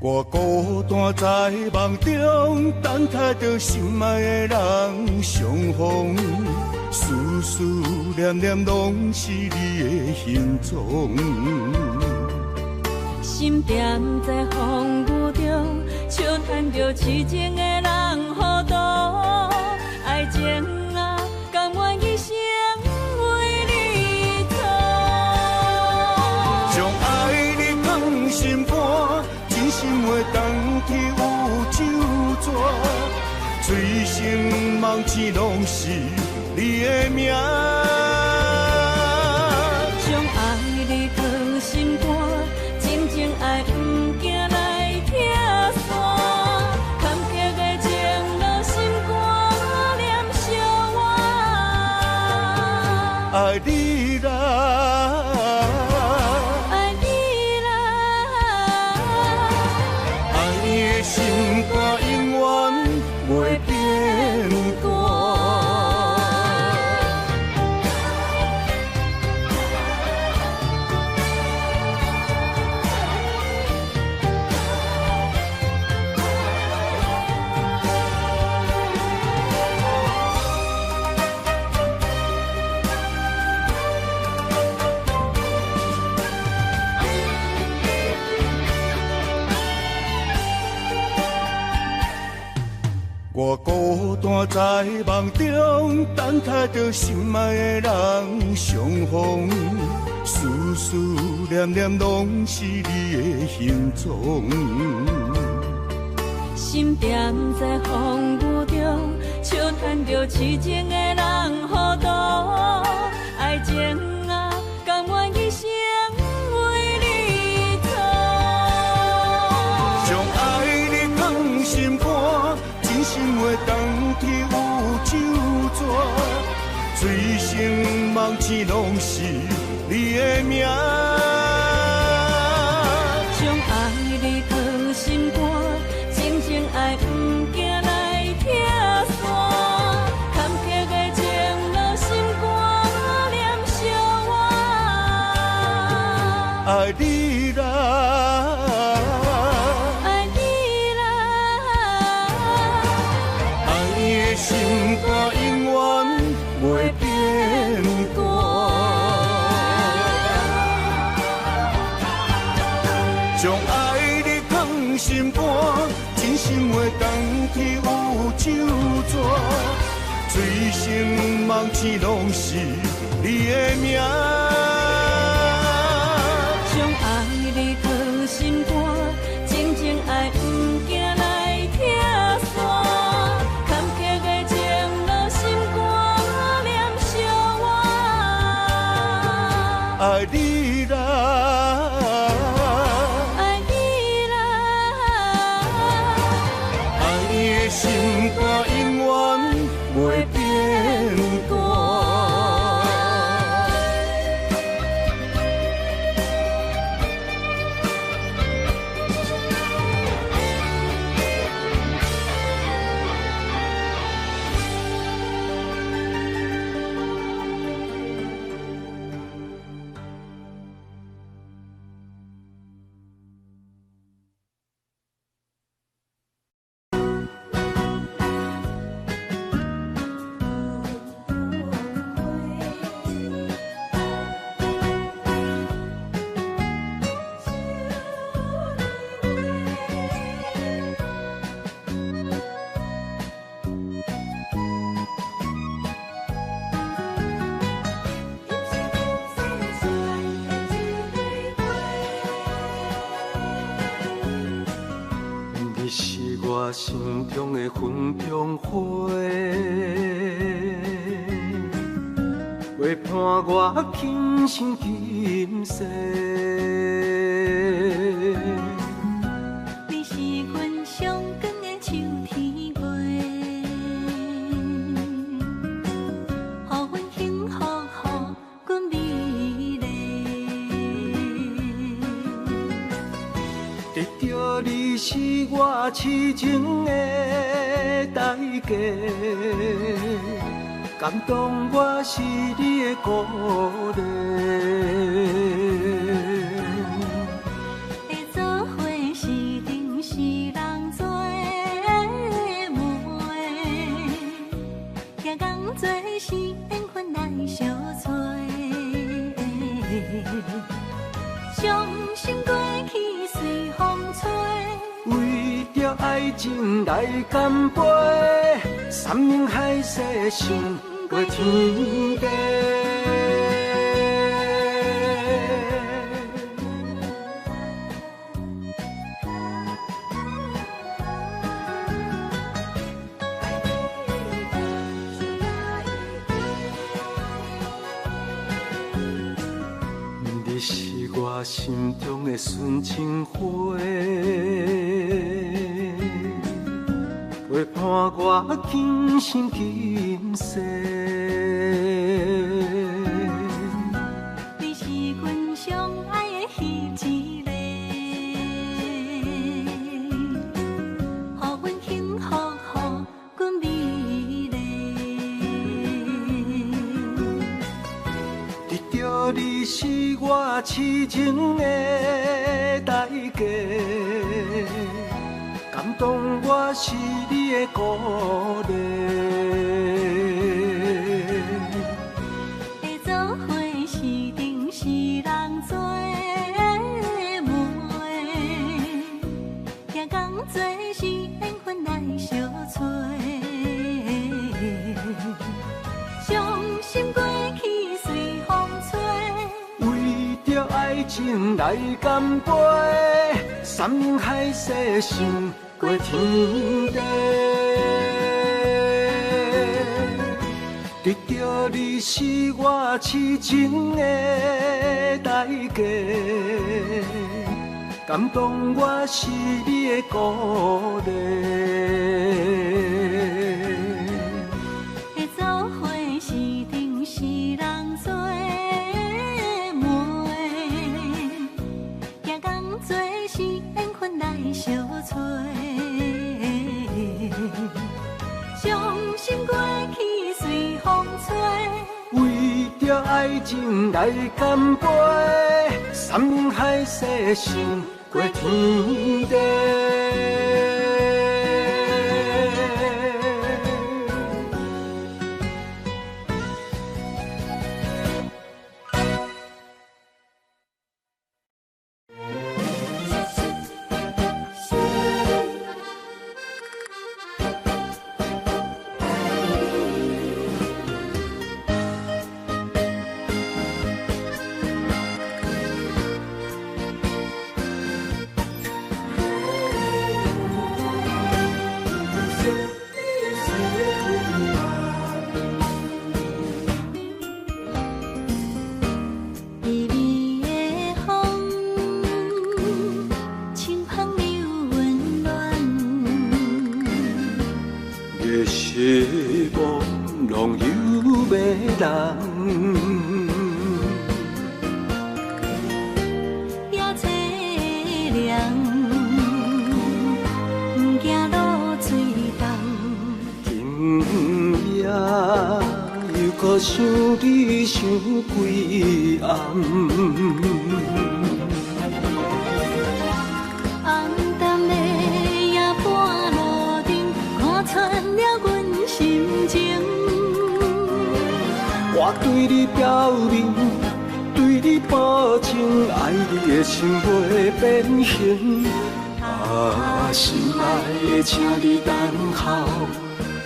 我孤单在梦中，等待着心爱的人相逢，思思念念拢是你的形状。心踮在风雨中，笑叹着痴情的人糊涂，爱情啊，甘愿一生为你错。将爱你放心肝，真心话当天有酒泉，醉生梦死拢是你的名。将爱你放心肝，真情爱不惊来拆散，坎坷的情路心肝念相偎。爱你啦。心肝永远袂变卦。我孤单在梦中，等待着心爱的人相逢，思思念念拢是你的形状。心踮在风雨中，笑叹着痴情的人糊涂，爱情啊，甘愿一生为你错。将爱你放心肝，真心话当天有酒泉，醉生梦死拢是你的名。将爱你放心肝，真情爱不惊来拆散，坎坷的情路心肝念相偎。爱你啦。心肝永远袂变卦，将爱你放心肝，真心话当天有酒泉，醉生梦死拢是你的名。将爱你放心肝，真情爱不惊来拆散。爱你啦，爱你啦，爱你的心肝永远袂变卦。我心中的云中花，陪伴我今生今世。你是阮上光的秋天月，予阮幸福，予阮美丽。得到你是我痴情的代价，感动我是你的鼓励。会做伙是阵伤心过去随风吹。为着爱情来干杯，山盟海誓想过天地。你是我心中的纯情花，陪伴我今生今世。你是阮上爱的彼一个，予阮幸福，予阮美丽。得到你是我痴情的代价，感动我是你的鼓励。会做伙是定是人做媒，行工做是缘分来相找。伤心过去随风吹。为着爱情来干杯，山盟海誓想过天地。得到你是我痴情的代价，感动我是你的鼓励。会做伙是定是人做媒，行工做是缘分来相找。伤心过去随风吹。为着爱情来干杯，山盟海誓想过天地。微微的风，轻捧又温暖。月是梦，浪又迷人。也凄凉，不惊路水重。今夜又搁想你想几暗。红淡的夜半路灯，看穿了阮心情。我对你表明，对你保证，爱你的心袂变形。啊，心爱的，请你等候，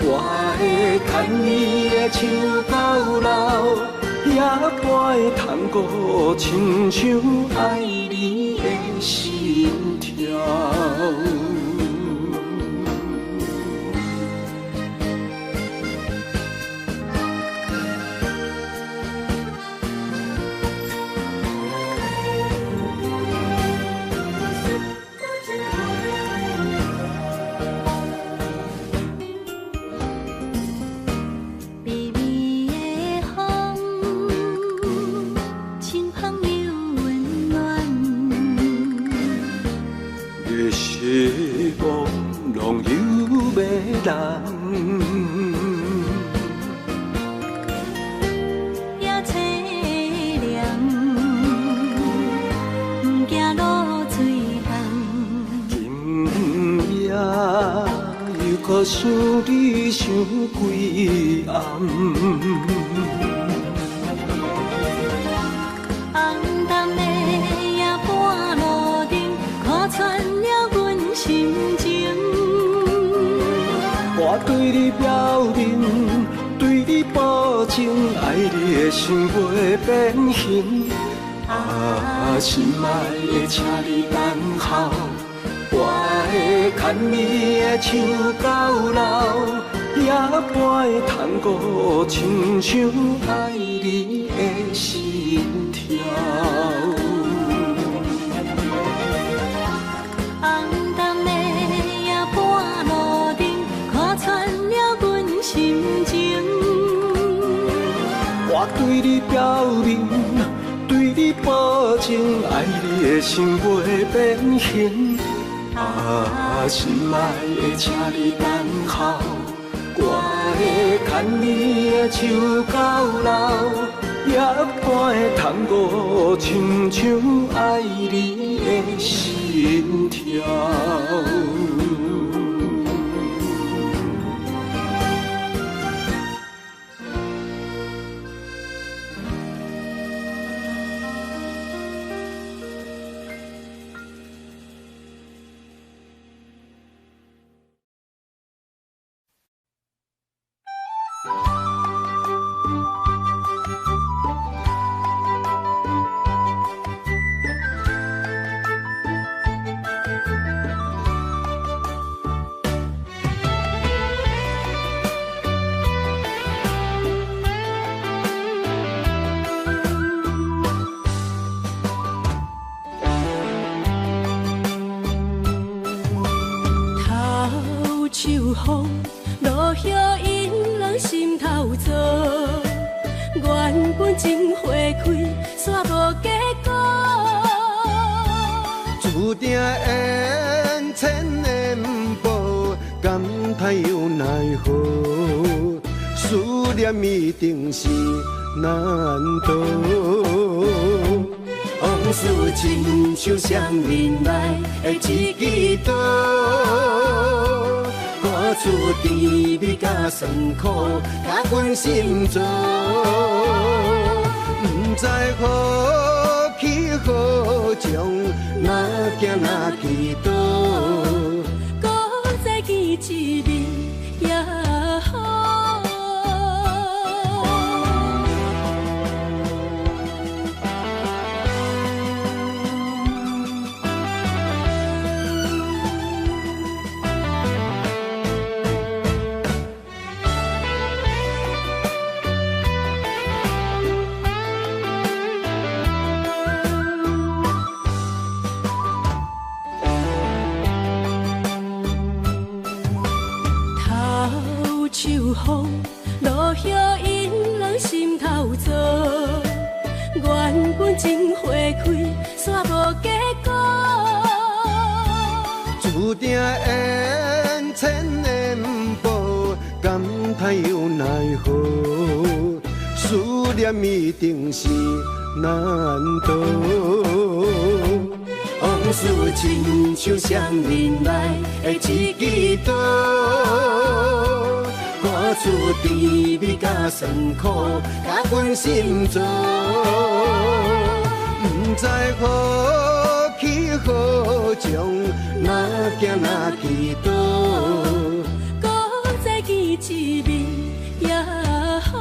我会牵你的手到老，也陪探戈，亲像爱你的心跳。微微的风，轻捧又温暖。月是梦，浪又迷人。也凄凉，不惊路水重。今夜又搁想你想几暗。红淡的夜半我对你表明，对你保证，爱你的心袂变形。心爱的，请你等候，我会牵你的手到老，也会通过亲像爱你的心跳。红灯的夜半路灯，看穿了阮心情。我对你表明，对你保证，爱你的心袂变形。心爱的，请你等候，我会牵你的手到老，也会通过亲像爱你的心跳。秋风，落叶引人心头躁。原本情花开，煞无结果。注定缘千年报，感叹又奈何？思念一定是难渡。往事亲像双面来的一支刀。厝甜蜜甲酸苦，甲阮心做，不知何去何从，哪行哪去倒。搁再见一面也好。秋风，落叶引人心头躁。原本情花开，煞无结果。注定缘千年报，感叹又奈何？思念一定是难渡。往事亲像双面来的一支刀。厝甜蜜甲酸苦，甲阮心做，不知何去何从，哪行哪去倒。搁再见一面也好。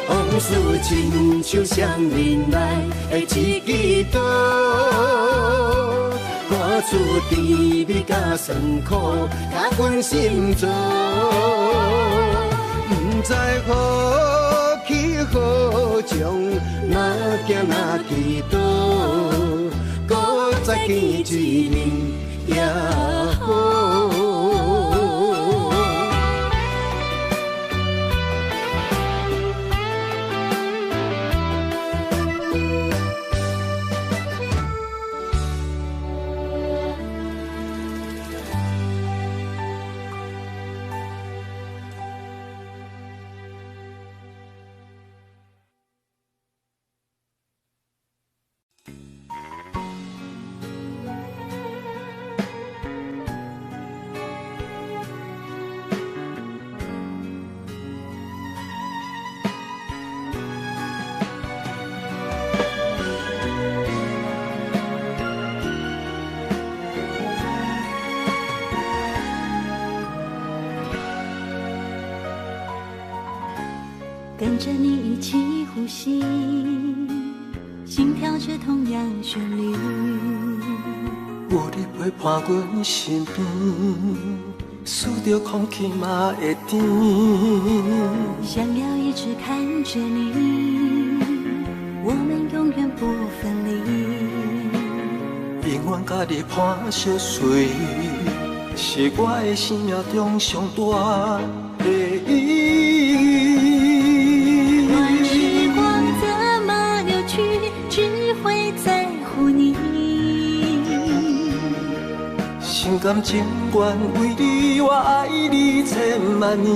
往事亲像双面来的一支刀，歌厝甜蜜甲酸苦，甲阮心做，不知何去何从，哪行哪去倒，搁再见一面也好。跟着你一起呼吸，心跳着同样旋律。有你陪伴阮身边，数着空气嘛会甜。想要一直看着你，我们永远不分离。永远甲你伴相随，是我的生命中上大的意义。段时光怎么流去，只会在乎你。心甘情愿为你，我爱你千万年。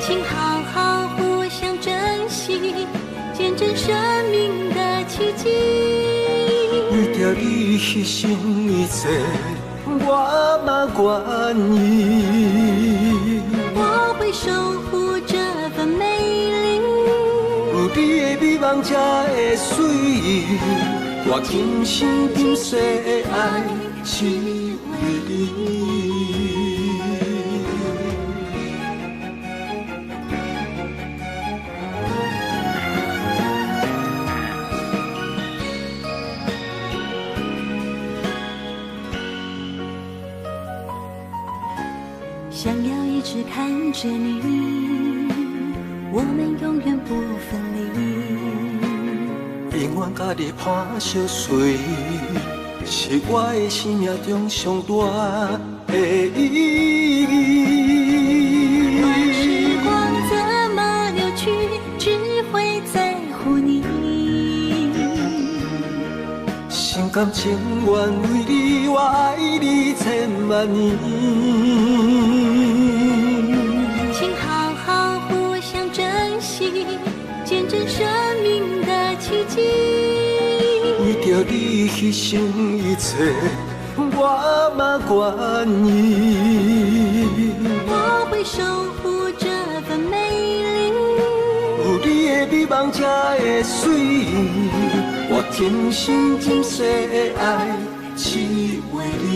请好好互相珍惜，见证生命的奇迹。为着你牺牲一切，我嘛愿意。我会守护这份美丽，有你的美梦才会水，我今生今世的爱只为你。想要一直看着你，我们永远不分离。永远甲你伴相随，是我的生命中上大的意义。段时光怎么流去，只会在乎你。心甘情愿为你，我爱你千万年。请好好互相珍惜，见证生命的奇迹。为着你牺牲一切，我嘛愿意。我会守护这份美丽，有你的美梦才会水，我今生今世的爱只为你。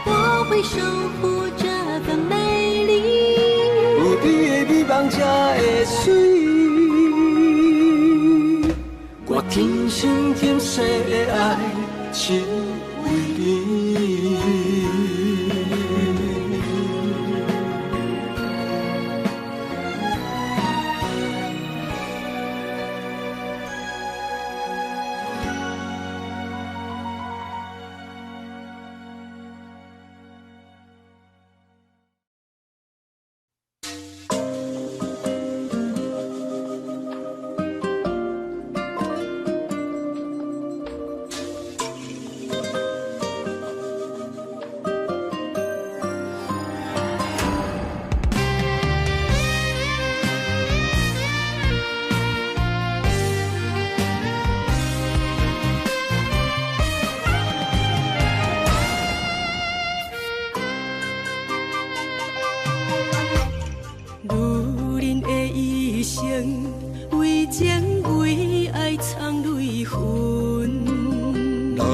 我会守护这份美丽，有你的美梦才会水，我今生今世的爱只为你。为情为爱藏泪痕，男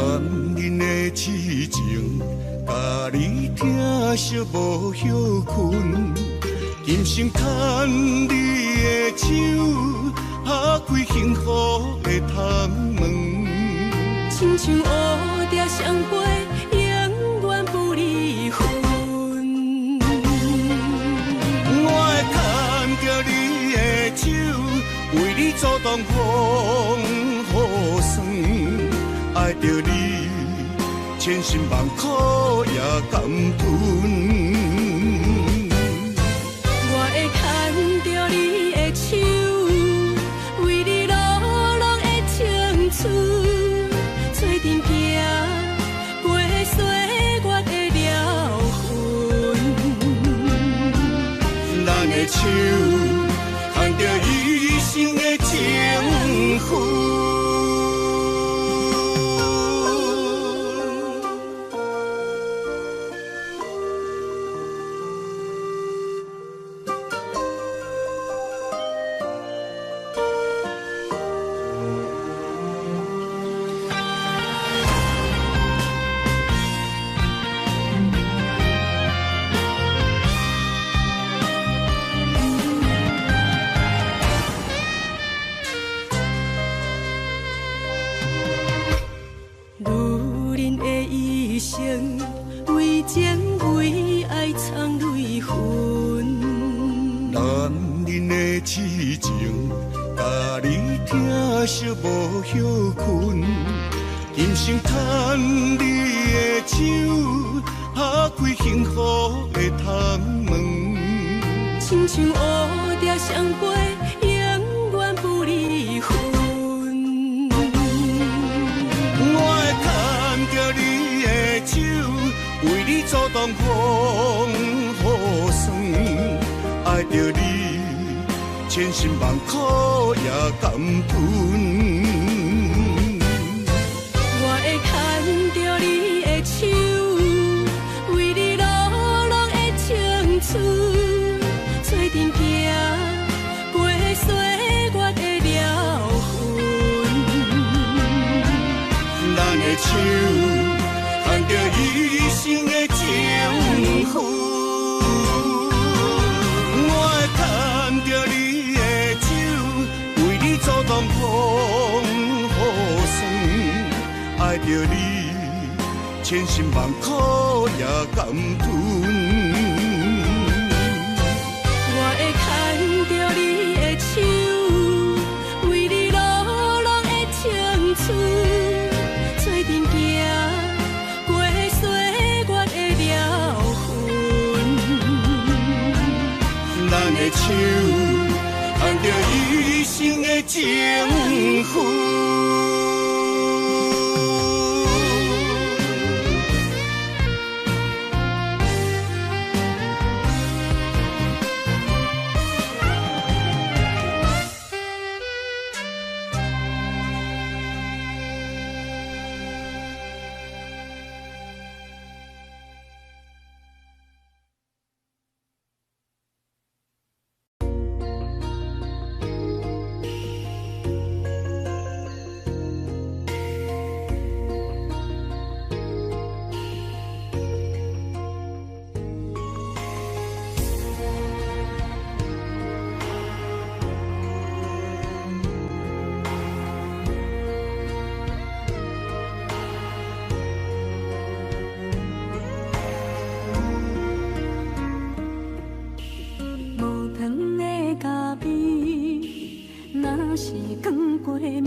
人的痴情，甲你疼惜无歇困。今生牵你的手，打开幸福的窗门。亲像乌蝶双飞，永远不离分。我会牵着你的手，为你阻挡风雨霜。爱着你，千辛万苦也甘吞。我会牵着你的手，为你落落的青春，做阵行过岁月的疗痕。咱的手牵着一生的情分。你疼惜无歇困，今生牵你的手，打开幸福的窗门。亲像乌蝶双飞，永远不离分。我会牵着你的手，为你阻挡风雨霜。爱着你，千辛万苦也甘吞。我会牵着你的手，为你落落的青春，做阵行过岁月的疗痕。咱的手牵着一生的情分。牵着你的手，为你阻挡风雨霜。爱着你，千辛万苦也甘吞。我会牵着你的手，为你落落的青春，做阵行过岁月的疗痕。咱的手牵着一生的情分。是光过暝，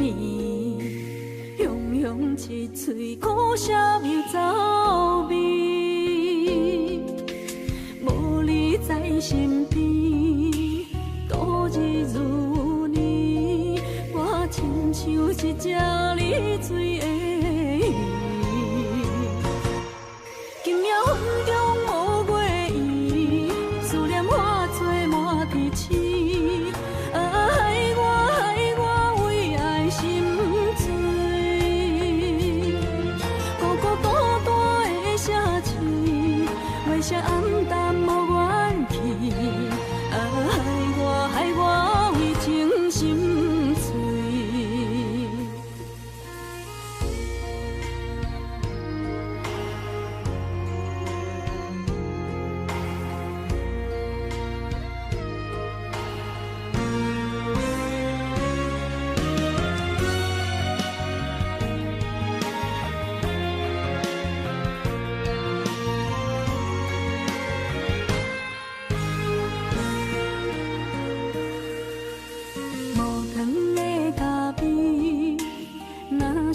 雄雄一嘴苦涩又走味。无你在身边，度日如年，我亲像一只离水的鱼。今夜风中无月圆，思念化作满天星。这暗淡无怨气，害我为情心碎。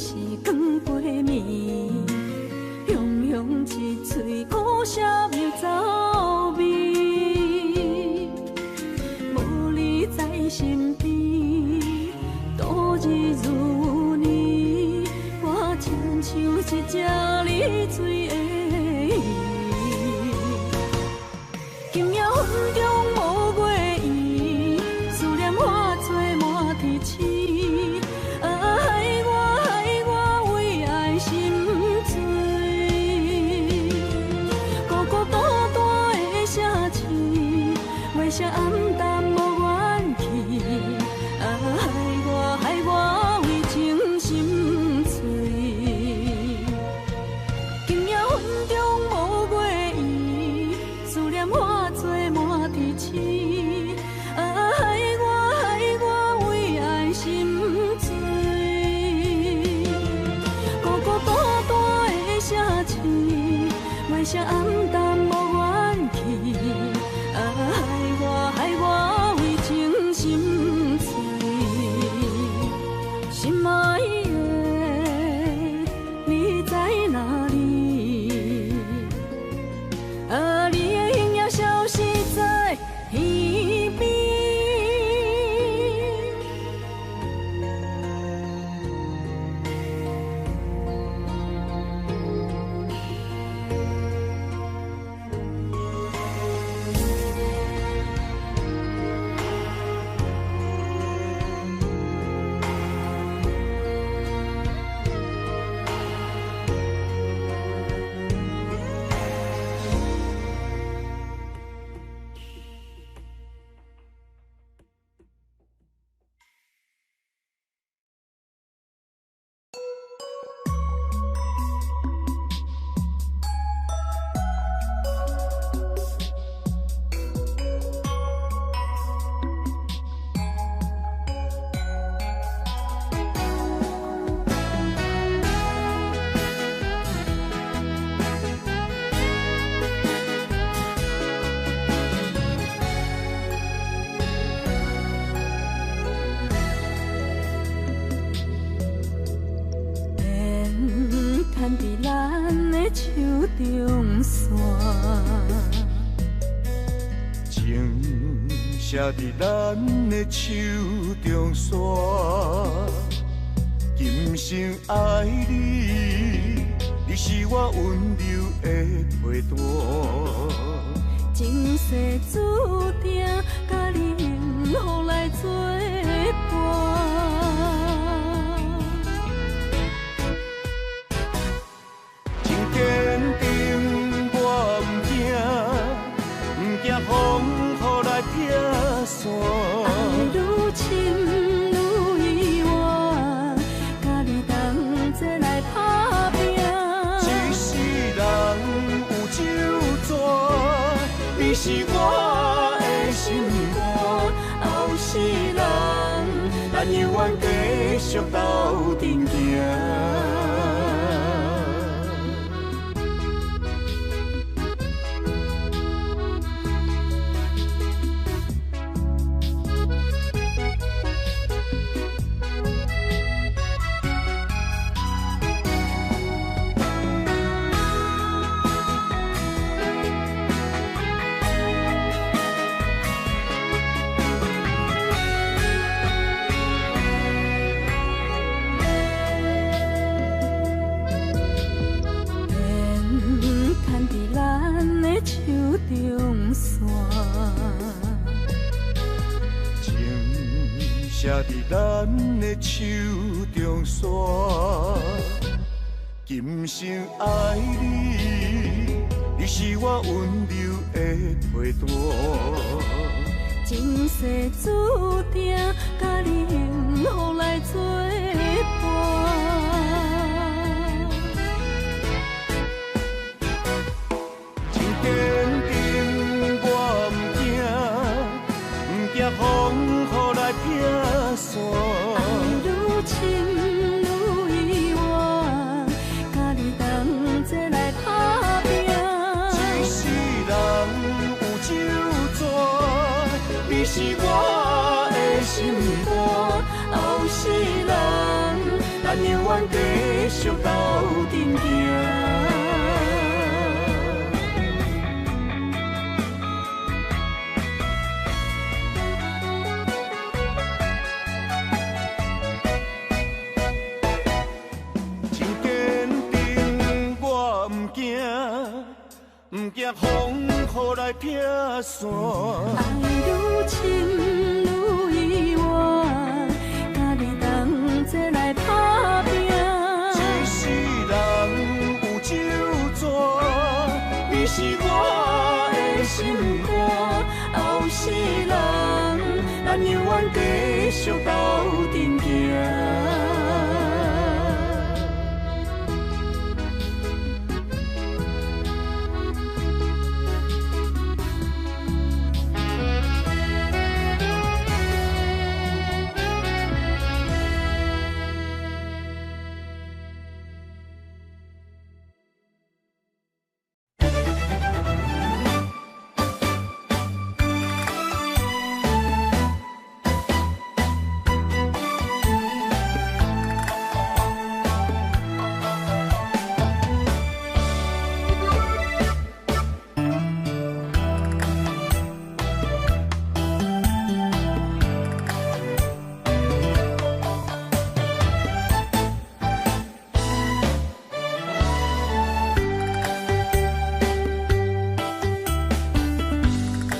是光过暝，雄雄一嘴苦涩又走味。无你在身边，度日如年，我亲像一只离水的鱼。今夜风中无月圆，思念化作满天星。孤孤牵伫咱的手中线，情写伫咱的手中线，今生爱你，你是我温柔的陪伴。前世注定，甲你幸福来作伴。真坚定，我不惊，不惊风雨来劈散。爱愈深愈意外，甲你同齐来打拼。一世人有酒泉。你是我的心肝，后世人，咱永远继续斗阵行。写伫咱的手中线，今生爱你，你是我温柔的陪伴。前世注定，甲你幸福来作伴。真坚定，我不惊，不惊风雨来劈散。爱愈深愈意外，甲你同齐来打拼。一世人有酒泉，你是我的心肝。后世人，咱永远继续斗阵行。不惊风雨来劈散，爱愈深愈意外，甲你同齐来打拼。一世人有酒泉，你是我的心肝。后世人，咱永远继续斗阵行。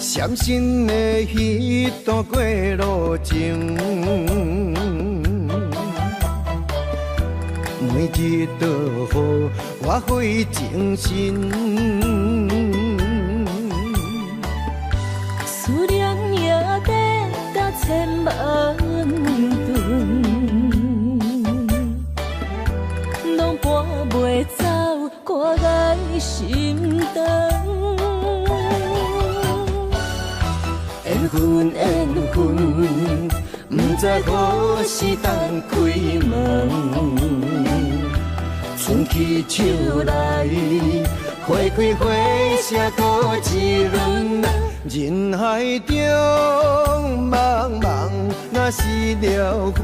闪身的迄段过路情，每日都予我费精神。思念也得到千万吨，拢搬袂走我的心肠。缘分缘分，不知何时当开门。春去秋来，花开花谢多一轮。人海中茫茫，若是了魂，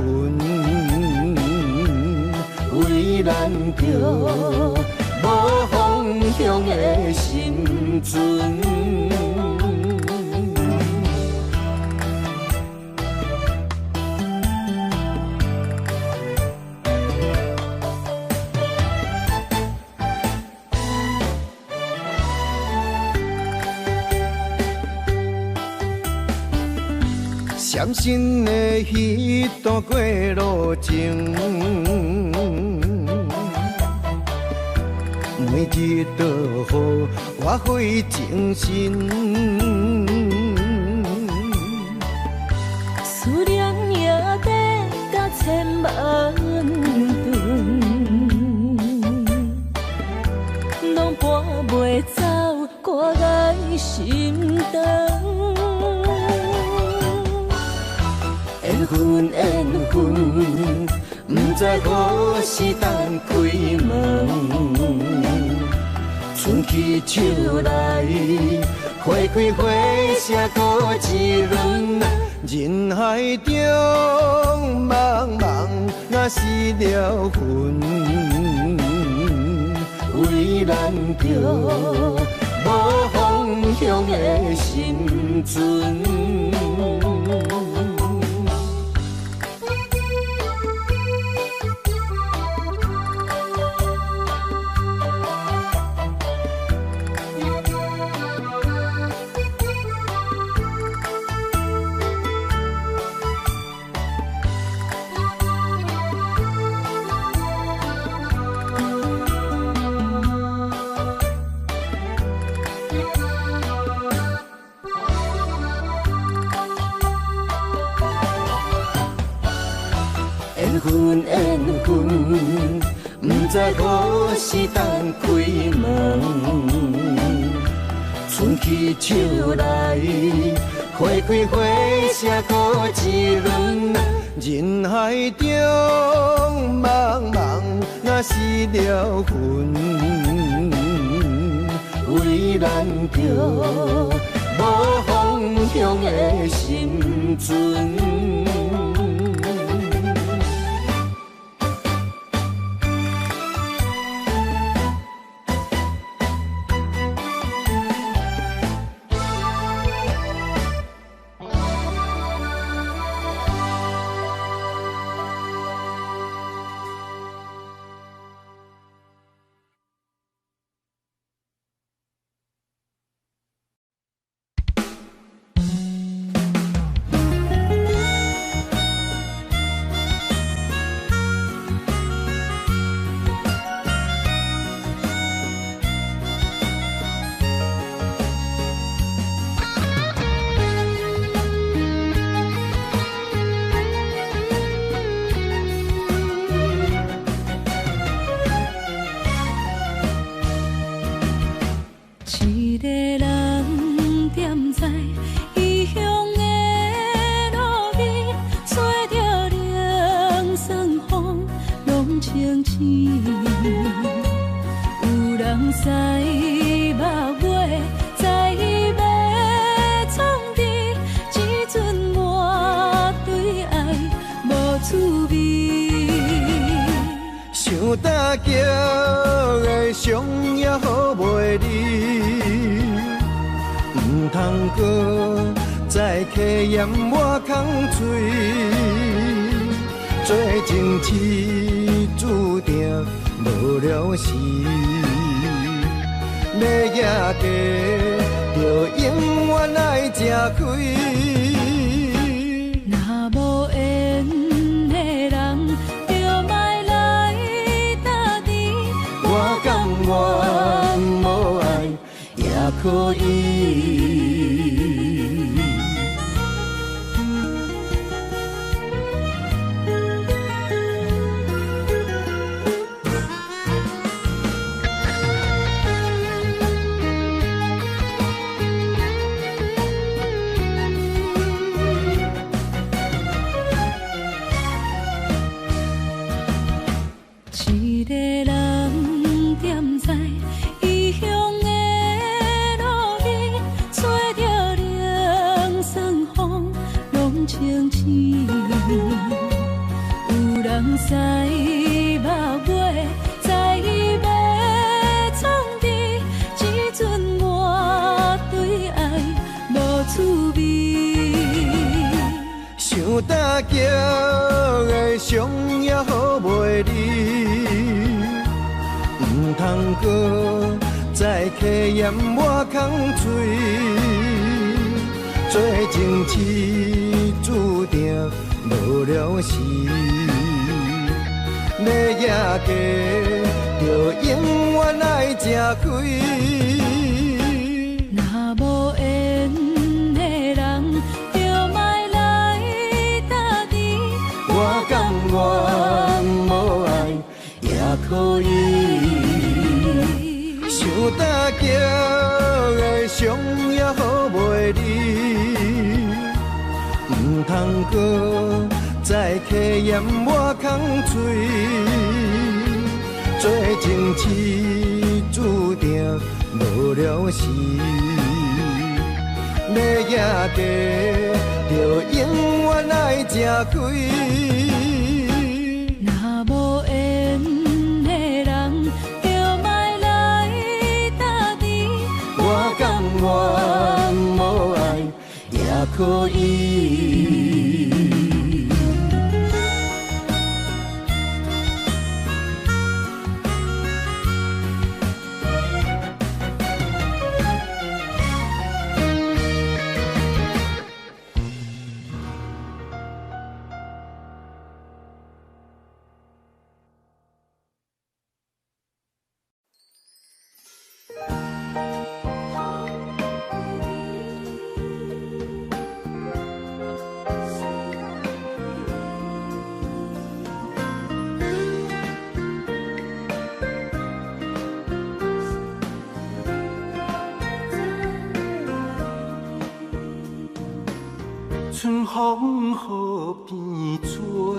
为咱着无方向的心存。相信的彼段过路程，每日都予我费精神。思念也得到千万吨，拢搬袂走我爱心肠。缘分缘分，不知何时等开门。春去秋来，花开花谢过一轮。人海中茫茫，若失了魂，为咱着无方向的心存。缘分缘分，不知何时等开门。春去秋来，花开花谢过一轮。人海中茫茫，若失了魂，为咱着无方向的心存。想大桥的伤也好袂离，唔通搁再客嫌我空嘴，做情痴注定无了时，要举家就永远爱吃亏。若无缘的人，就莫来打你。我甘愿无爱也可以。一个人踮在异乡的路边，吹着凉爽风，拢清醒。有人驶马尾叫的伤也好袂离，唔通搁再去嫌我空嘴，做情痴注定无了时，要野家就永远爱吃亏。若无缘的人，就莫来搭理。我甘愿无爱也可以，想大叫的伤也好袂离，唔通搁再去嫌我空嘴，做情痴注定无了时，要野家就永远爱吃亏。若无缘的人，就莫来搭理。我甘愿无爱也可以。春风雨变做，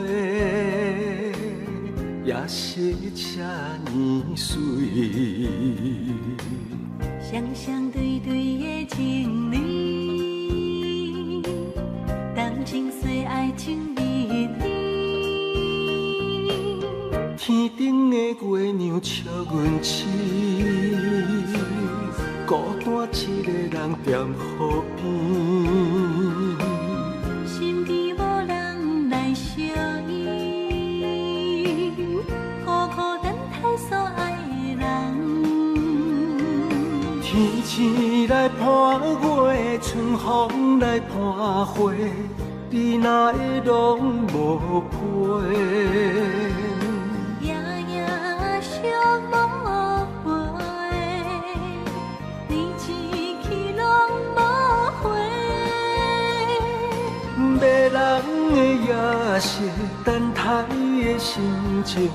也是这呢水。双双对对的情侣，谈情说爱情蜜蜜。天顶的月亮笑阮痴，孤单一个人踮河边。天星来伴月，春风来伴花，你哪会拢无陪？夜夜相无陪，你一去拢无回。迷人的夜色，等待的心情，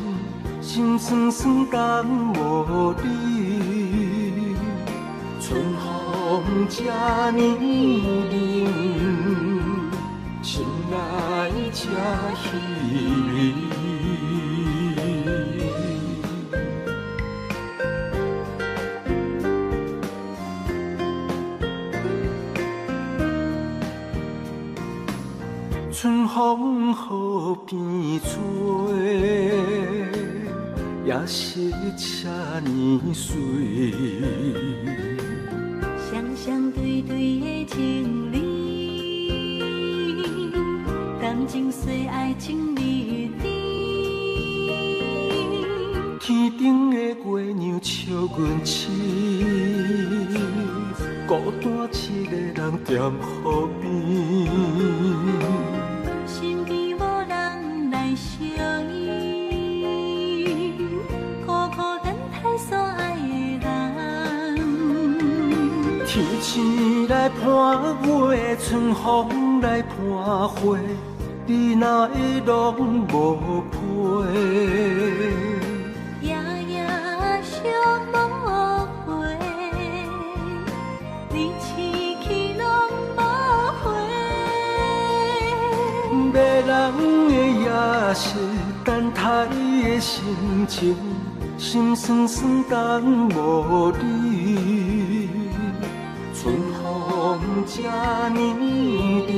心酸酸等无你。春风这呢冷，心内这稀微。春风雨变做，也是这呢水。双双对对的情侣，谈情说爱情蜜蜜。天顶的月亮笑阮痴，孤单一个人踮河边。身边无人来相依，苦苦等待所爱的人。天星来伴月，春风来伴花，你哪会拢无陪？夜夜相无陪，你一去拢无回。迷人的夜色，等待的心情，心酸酸等无你。春风这呢冷，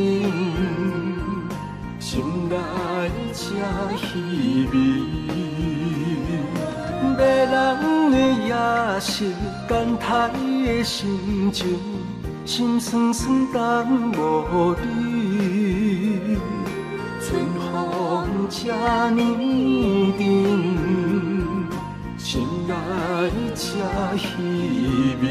心内这稀微。迷人的夜色，等待的心情，心酸酸等无你。春这呢重，情爱这稀微。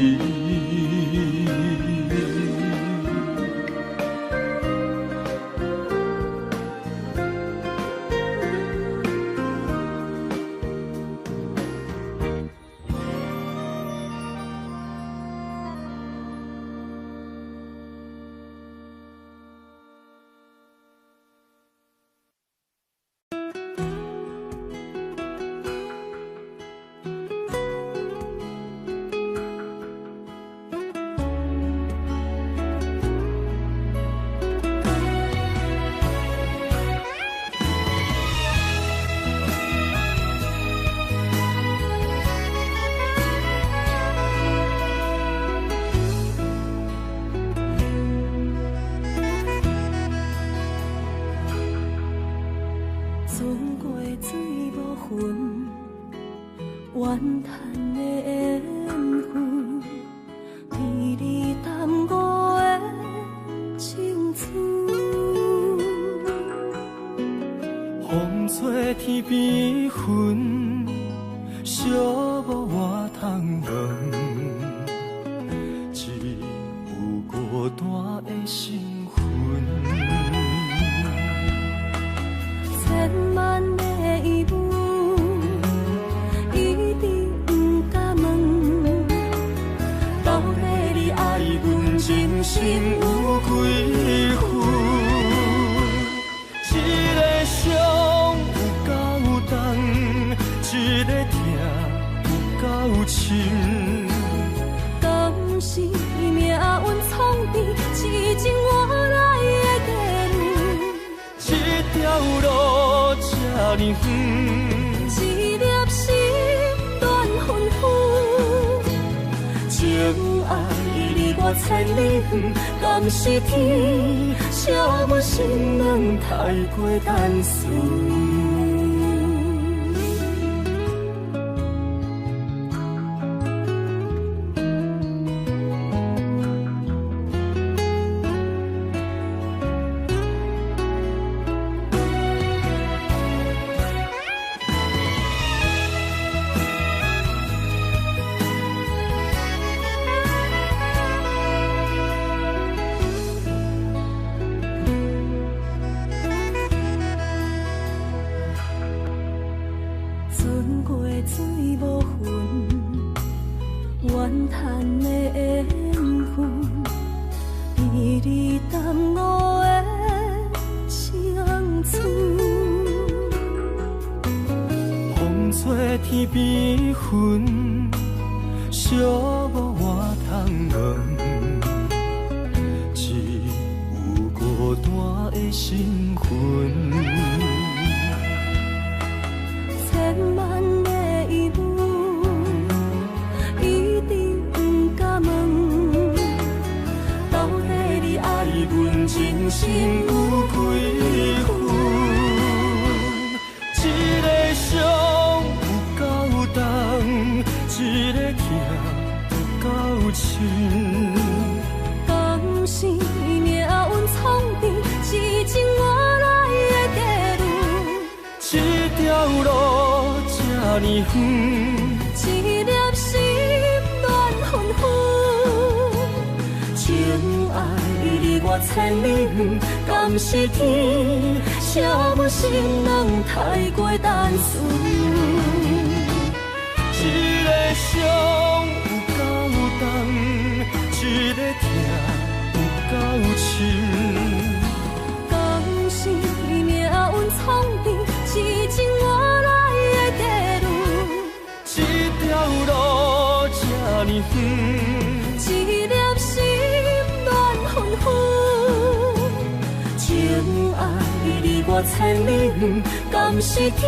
敢是天，惜阮心软太过单纯。天边云，寂寞我通问，只有孤单的身份。千万个疑问，一直不敢问，到底你爱阮真心有几分？一个伤。一个痛有够深，敢是命运创治，是情我来的地路。这条路这呢远，一粒心乱纷纷。情爱离我千里远，敢是天惜阮心软太过单纯。一个伤有够重，一个痛有够深。敢是命运创治，是情我来的地路。这条路这呢远，一粒心乱纷纷。情爱离我千里远，敢是天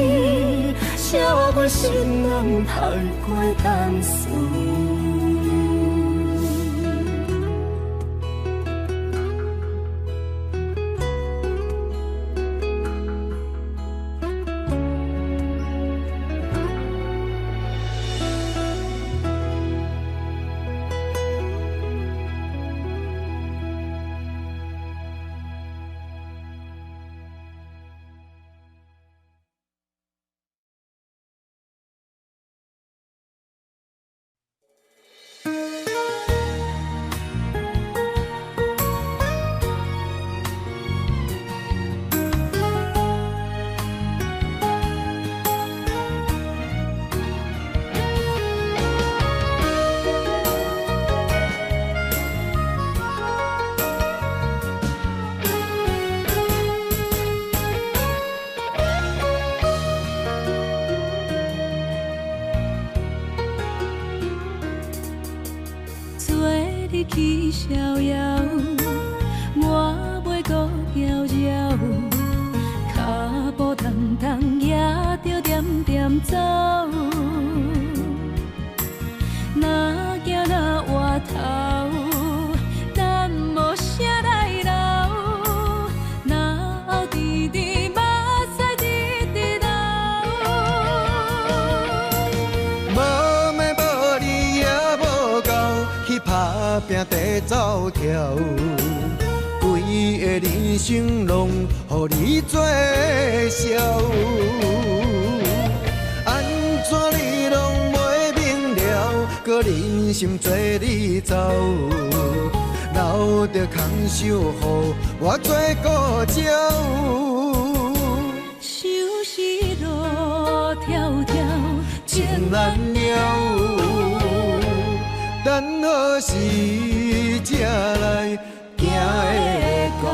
惜阮心软太过单纯。逍遥，我袂搁摇摇，脚步重重也着点点走。若行若回头，咱无啥来留，若后直直目屎直直流。无妹无你也无够，去打拼地走跳，规个人生拢予你做笑。安怎你拢袂明了，搁忍心做你走，留着空手予我做顾鸟。收拾路迢迢，情难了，等何时才来行会到？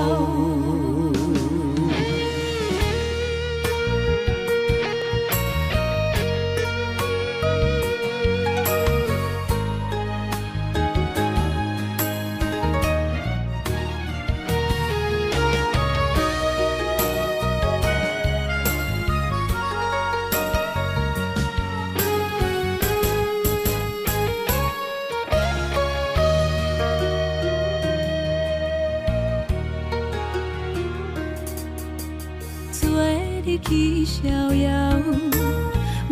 去逍遥，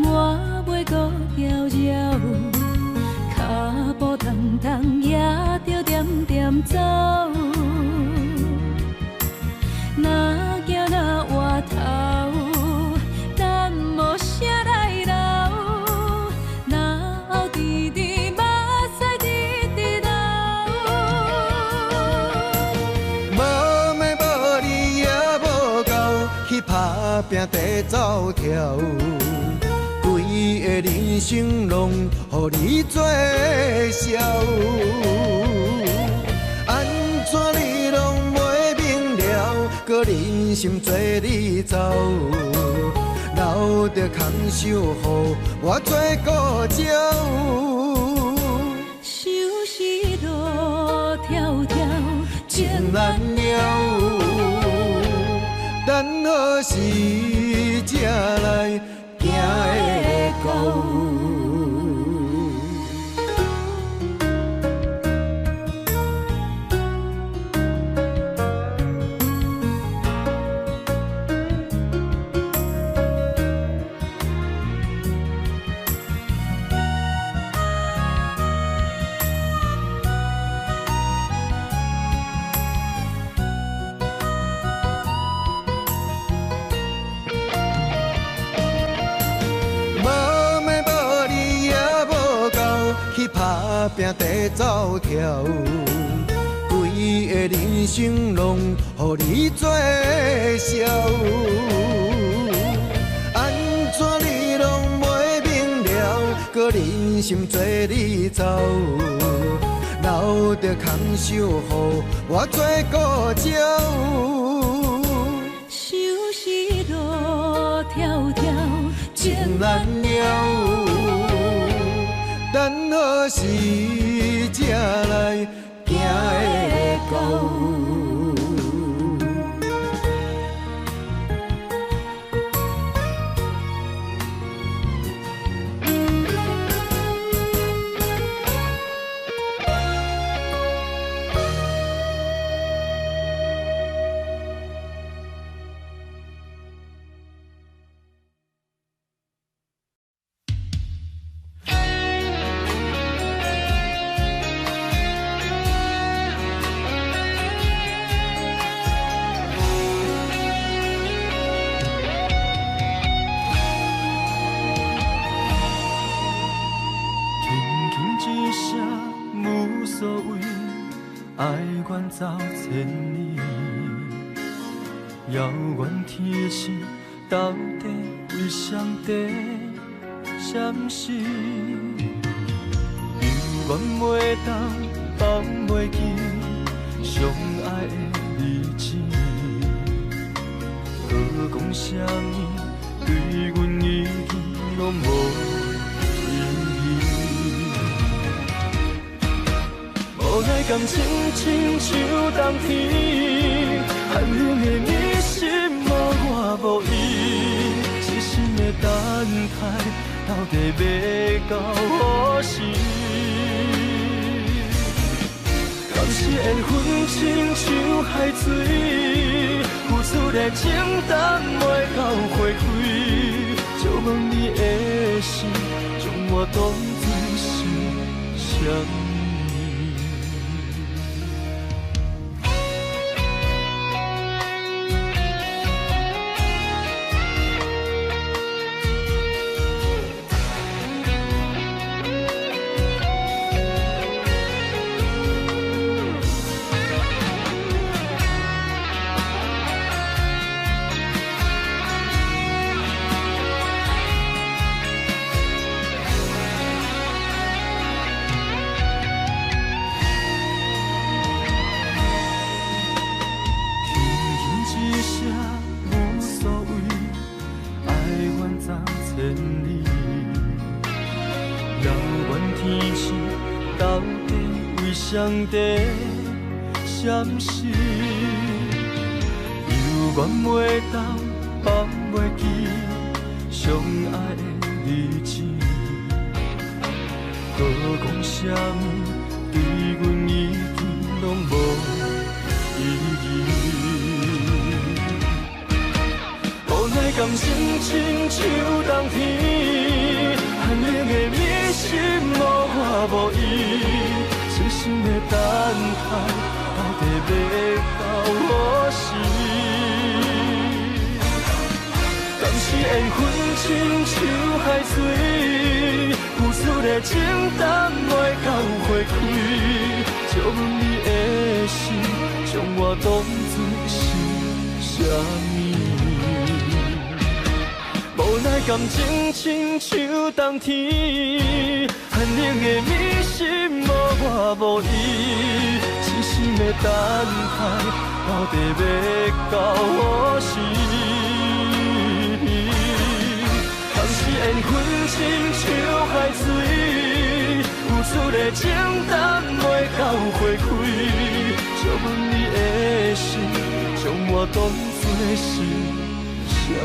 我袂搁摇摇，脚步重重也着点点走。若行若回头，咱无啥来留，若后直直目屎直直流。无妹无你也无够，去打拼地走跳，规个人生拢予你做笑。安怎你拢袂明了，搁忍心做你走，留着空手予我做顾鸟。收拾路迢迢，情难了，等何时才来行会到？去打拼地走跳，规个人生拢予你做笑。安怎你拢袂明了，搁忍心做你走，留着空手予我做顾鸟。收拾路迢迢，情难了，等何时才来行会到？走千里，遥远天星到底为上帝闪烁？犹原袂当放袂记相爱的日子，何讲啥物对阮意义拢无意义？无奈感情亲像冬天，寒冷的你心无我无伊，痴心的等待，到底要到何时？敢是缘分亲像海水，付出的情淡袂到花开，借问你的心，将我当作是啥物？上帝闪烁，犹原袂当放袂记相爱的日子。搁讲啥物，对阮已经拢无意义。无奈感情亲像冬天，寒冷的你心无我无伊。痴心的等待，到底要到何时？敢是缘分亲像海水，付出的情淡袂到花开，借问你的心，将我当作是啥物？无奈感情亲像冬天，寒冷的你心无我无伊，痴心的等待，到底要到何时？倘是缘分亲像海水，付出的情淡袂到花开，借问你的心，将我当作是啥物？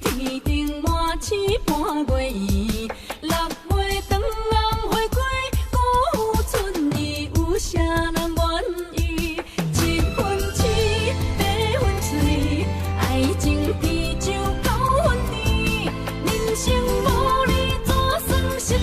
天顶满星伴月圆。6月长暗花开，古春意，有啥人愿意？7分痴，8分醉，爱情比酒9分甜。人生无你，怎算是全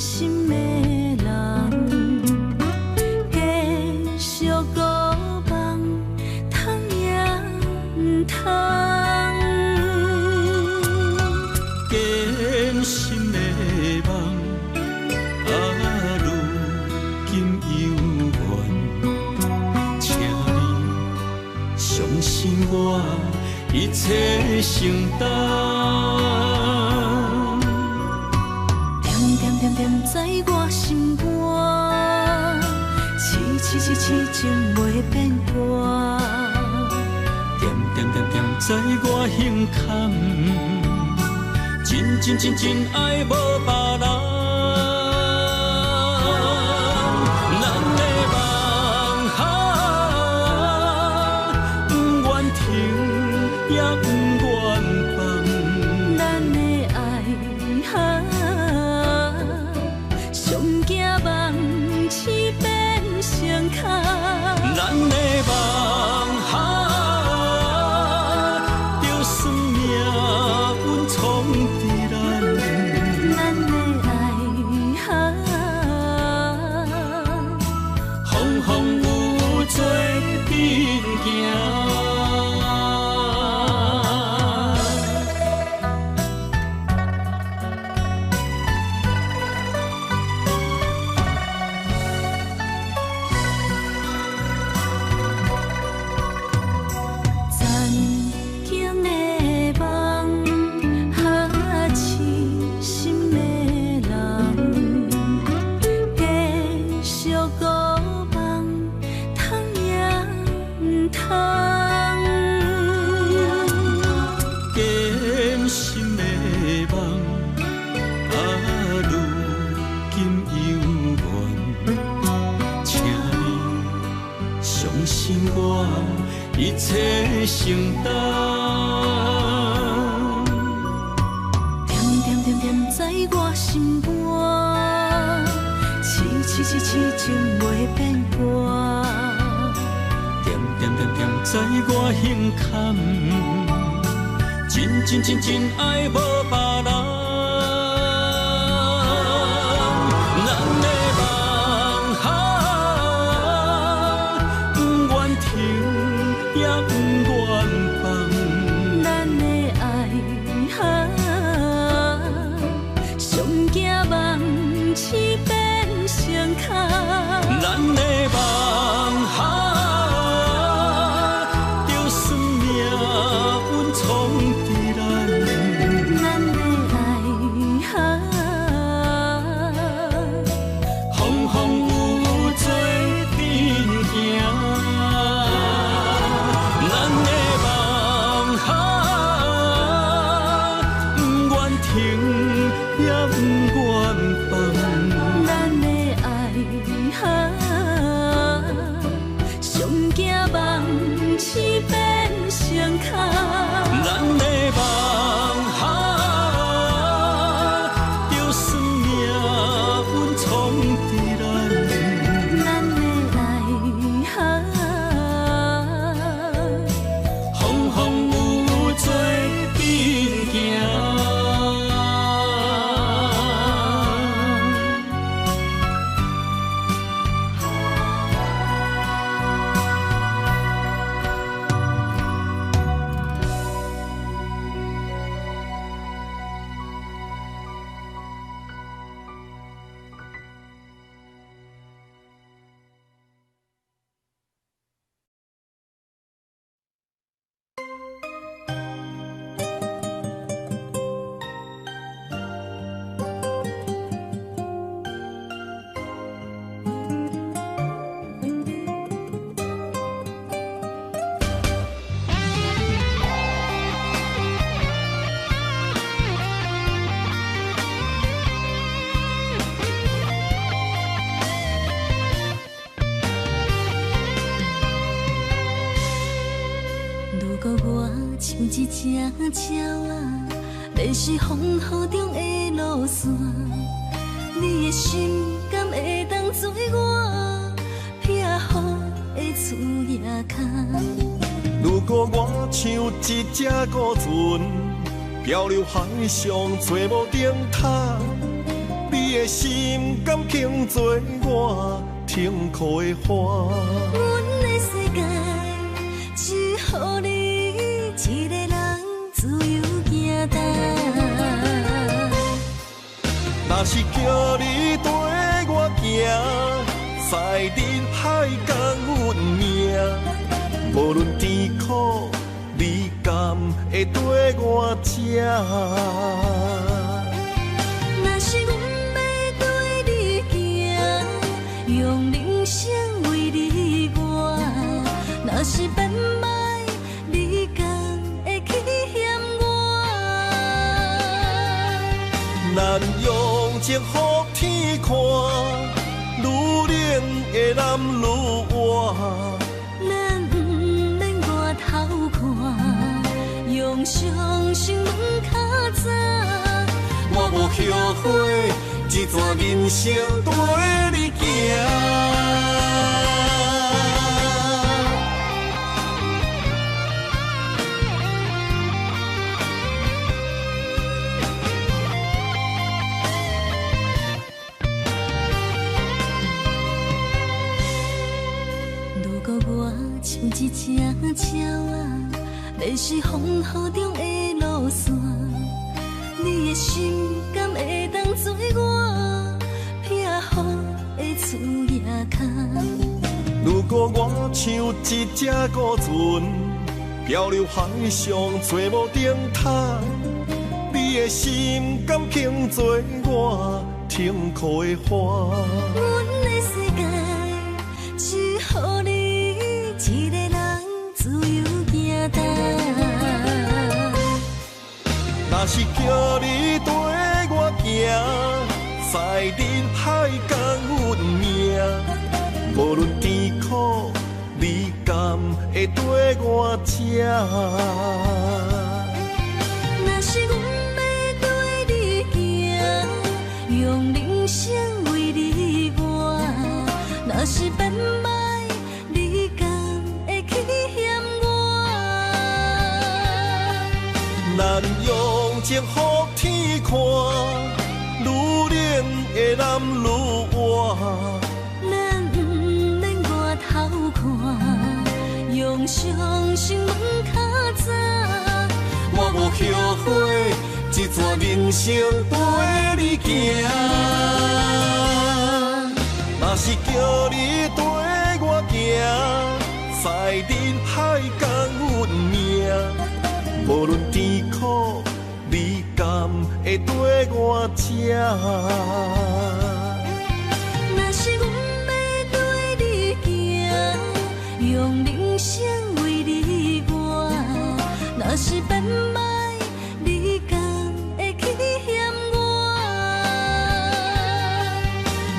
是美？一切承担，点点点点在我心肝，痴情袂变卦。点点点点在我胸坎，真爱无别人。一切承担，点点点点在我心肝，痴情袂变卦。点点点点在我胸坎，真爱无别人。一只鸟仔，迷失风雨中的路线。你的心敢会当做我避雨的厝夜空？如果我像一只孤船，漂流海上找无定塔，你的心敢肯做我停靠的花？阮的世界只予你一个人自由行动。若是叫你跟我行，在人海共阮命，无论甜苦，你敢会跟我吃？若是阮要对你行，用人生为你活。若是变歹，你敢会去嫌我？咱用情予天看，愈冷的男愈活。咱不免外头看，用双心门较早。我无后悔，一段人生跟你行。如果我像一只鸟仔，迷失风雨中的路线，你的心敢会当做我避雨的厝夜空？如果我像一只孤船，漂流海上找无定塔，你的心敢肯做我停靠的花？阮的世界只予你一个人自由行动。若是叫你跟我行，在人海共阮命，无论甜苦，你敢会跟我吃？若是阮要对你行，用人生为你活。若是变歹，你敢会去嫌我？咱用情予天看，愈冷的男愈活。咱不免外头看，用双心门较早。我无后悔，一段人生跟你行。若是叫你跟我行，在人海共阮命，无论甜苦，你敢会跟我吃？若是阮要对你行，用人生为你活。若是变歹，你敢会去嫌我？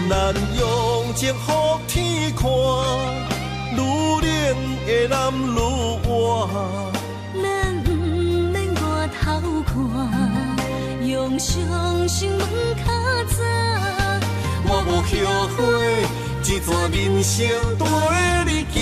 咱用情予天看，愈冷的男愈活。咱不免外头看，用双心门较早。我无后悔，一段人生跟你行。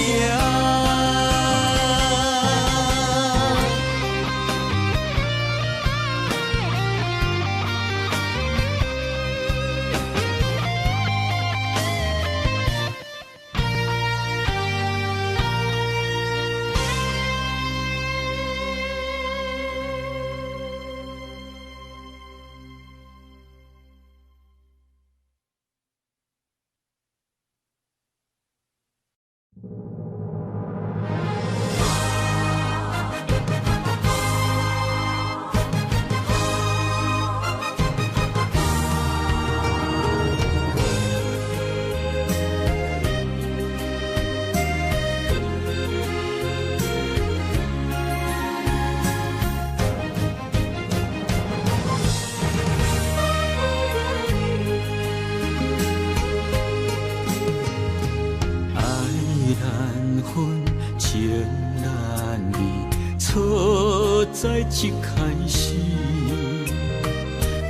错在一开始，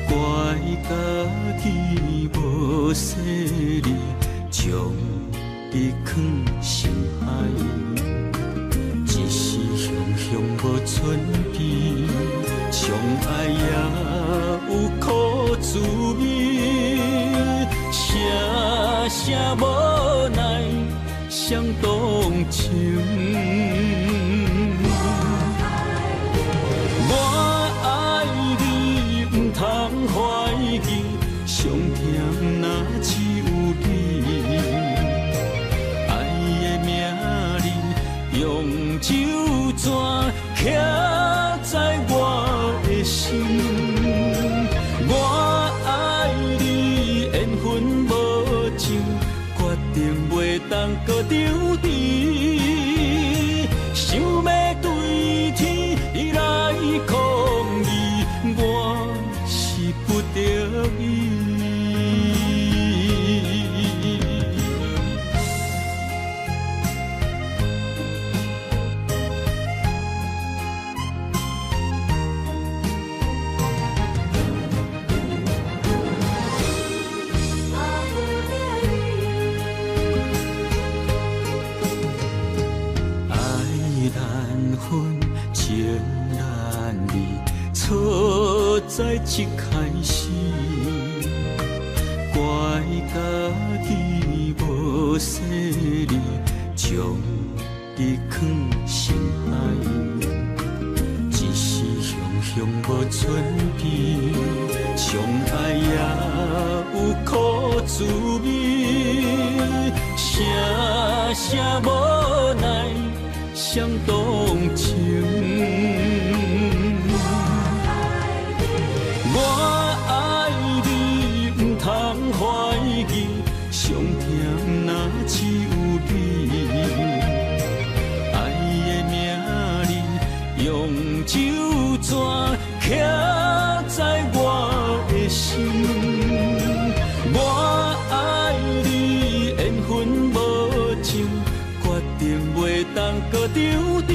怪家己无细腻，将你放心海。一时雄雄无存边，相爱也有苦滋味，声声无奈伤动情。我爱你，不通怀疑，上甜若只有你。爱的名字用酒泉刻在我的心。我爱你，缘分无尽，决定袂当搁丢低。想要对天来抗议，我是不得已。在一开始，怪家己无细腻，将你放心海。一时雄雄无存边，相爱也有苦滋味，声声无奈伤动情。我爱你，不通怀疑，上甜若只有你。爱的名字用酒泉刻在我的心。我爱你，缘分无尽，决定袂当搁丢低。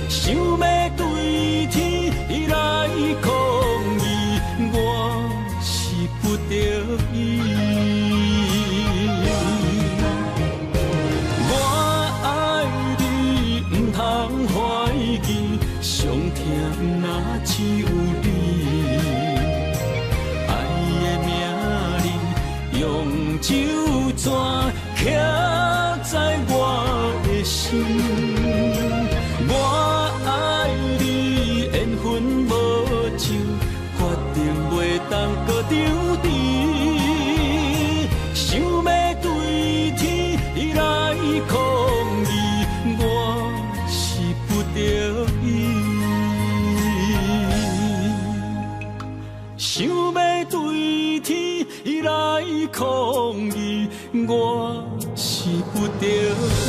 想要对天来抗议，我是不得已。我爱你，不通怀疑，上甜若只有你。爱的名字用酒泉刻在我的心。我爱你，缘分无尽，决定袂当搁丢低。想要对天来抗议，我是不得已。想要对天来抗议，我是不得已。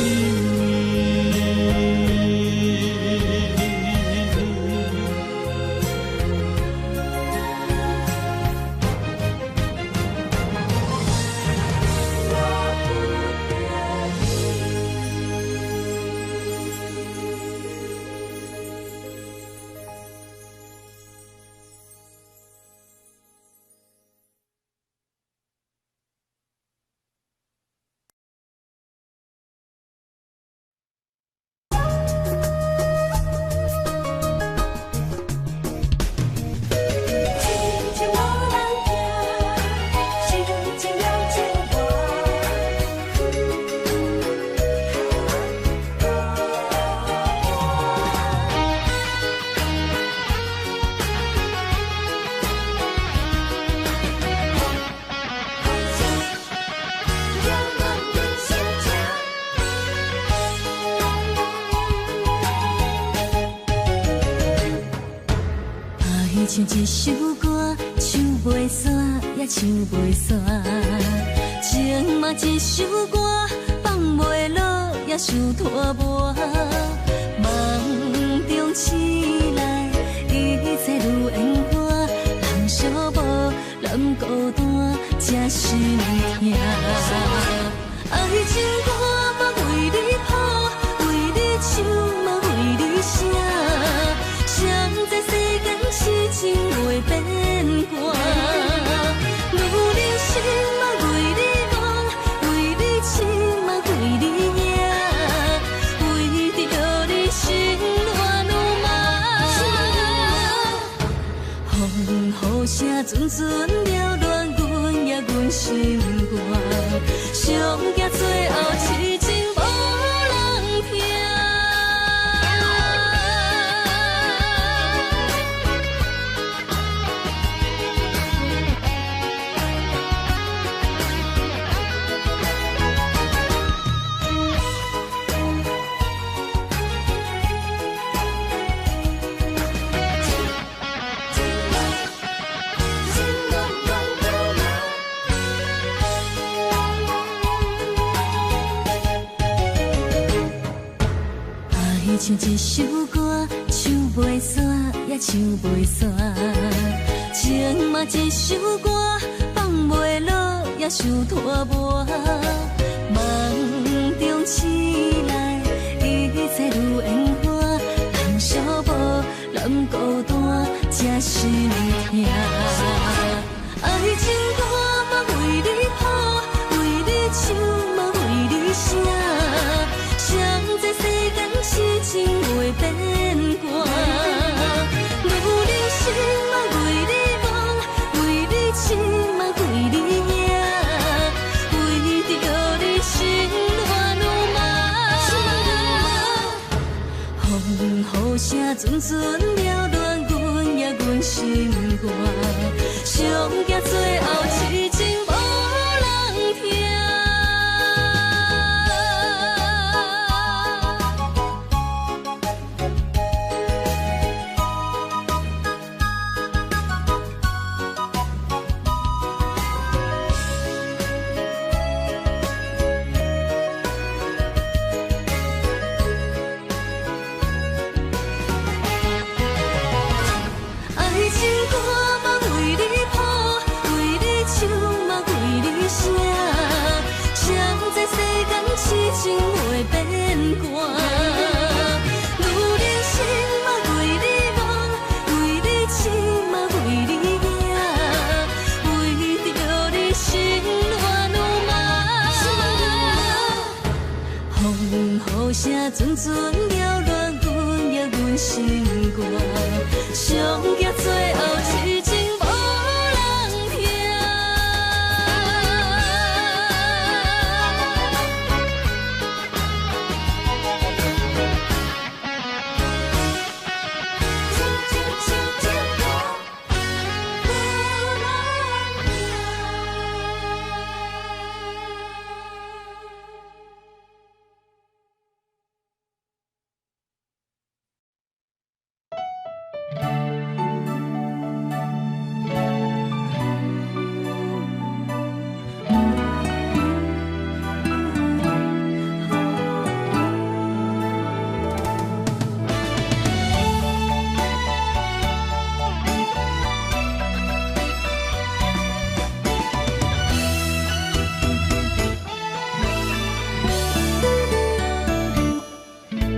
唱一首歌，唱袂煞也唱袂煞，情嘛一首歌，放袂落也想拖磨。梦中醒来，一切愈圆满，人寂寞，人孤单，才心痛。爱情歌嘛为你谱，为你唱嘛为你行最后痴情无人听。唱一首歌，唱袂煞，也唱袂煞。情嘛一首歌，放袂落，也想拖磨。梦中醒来，一切如烟花，谈寂寞，难孤单，才是疼。爱情歌嘛为你谱，为你唱嘛为你写。谁在世间痴情袂变卦？女人心嘛为你梦，为你痴嘛为你影，为着你心乱如麻。风雨声阵阵扰乱阮也阮心肝，上惊最后痴情无人听。痴情袂变卦，女人心嘛为你梦，为你痴嘛为你影，为着你心乱如麻。风雨声阵阵扰乱阮也阮心肝，上惊最后痴情无人听。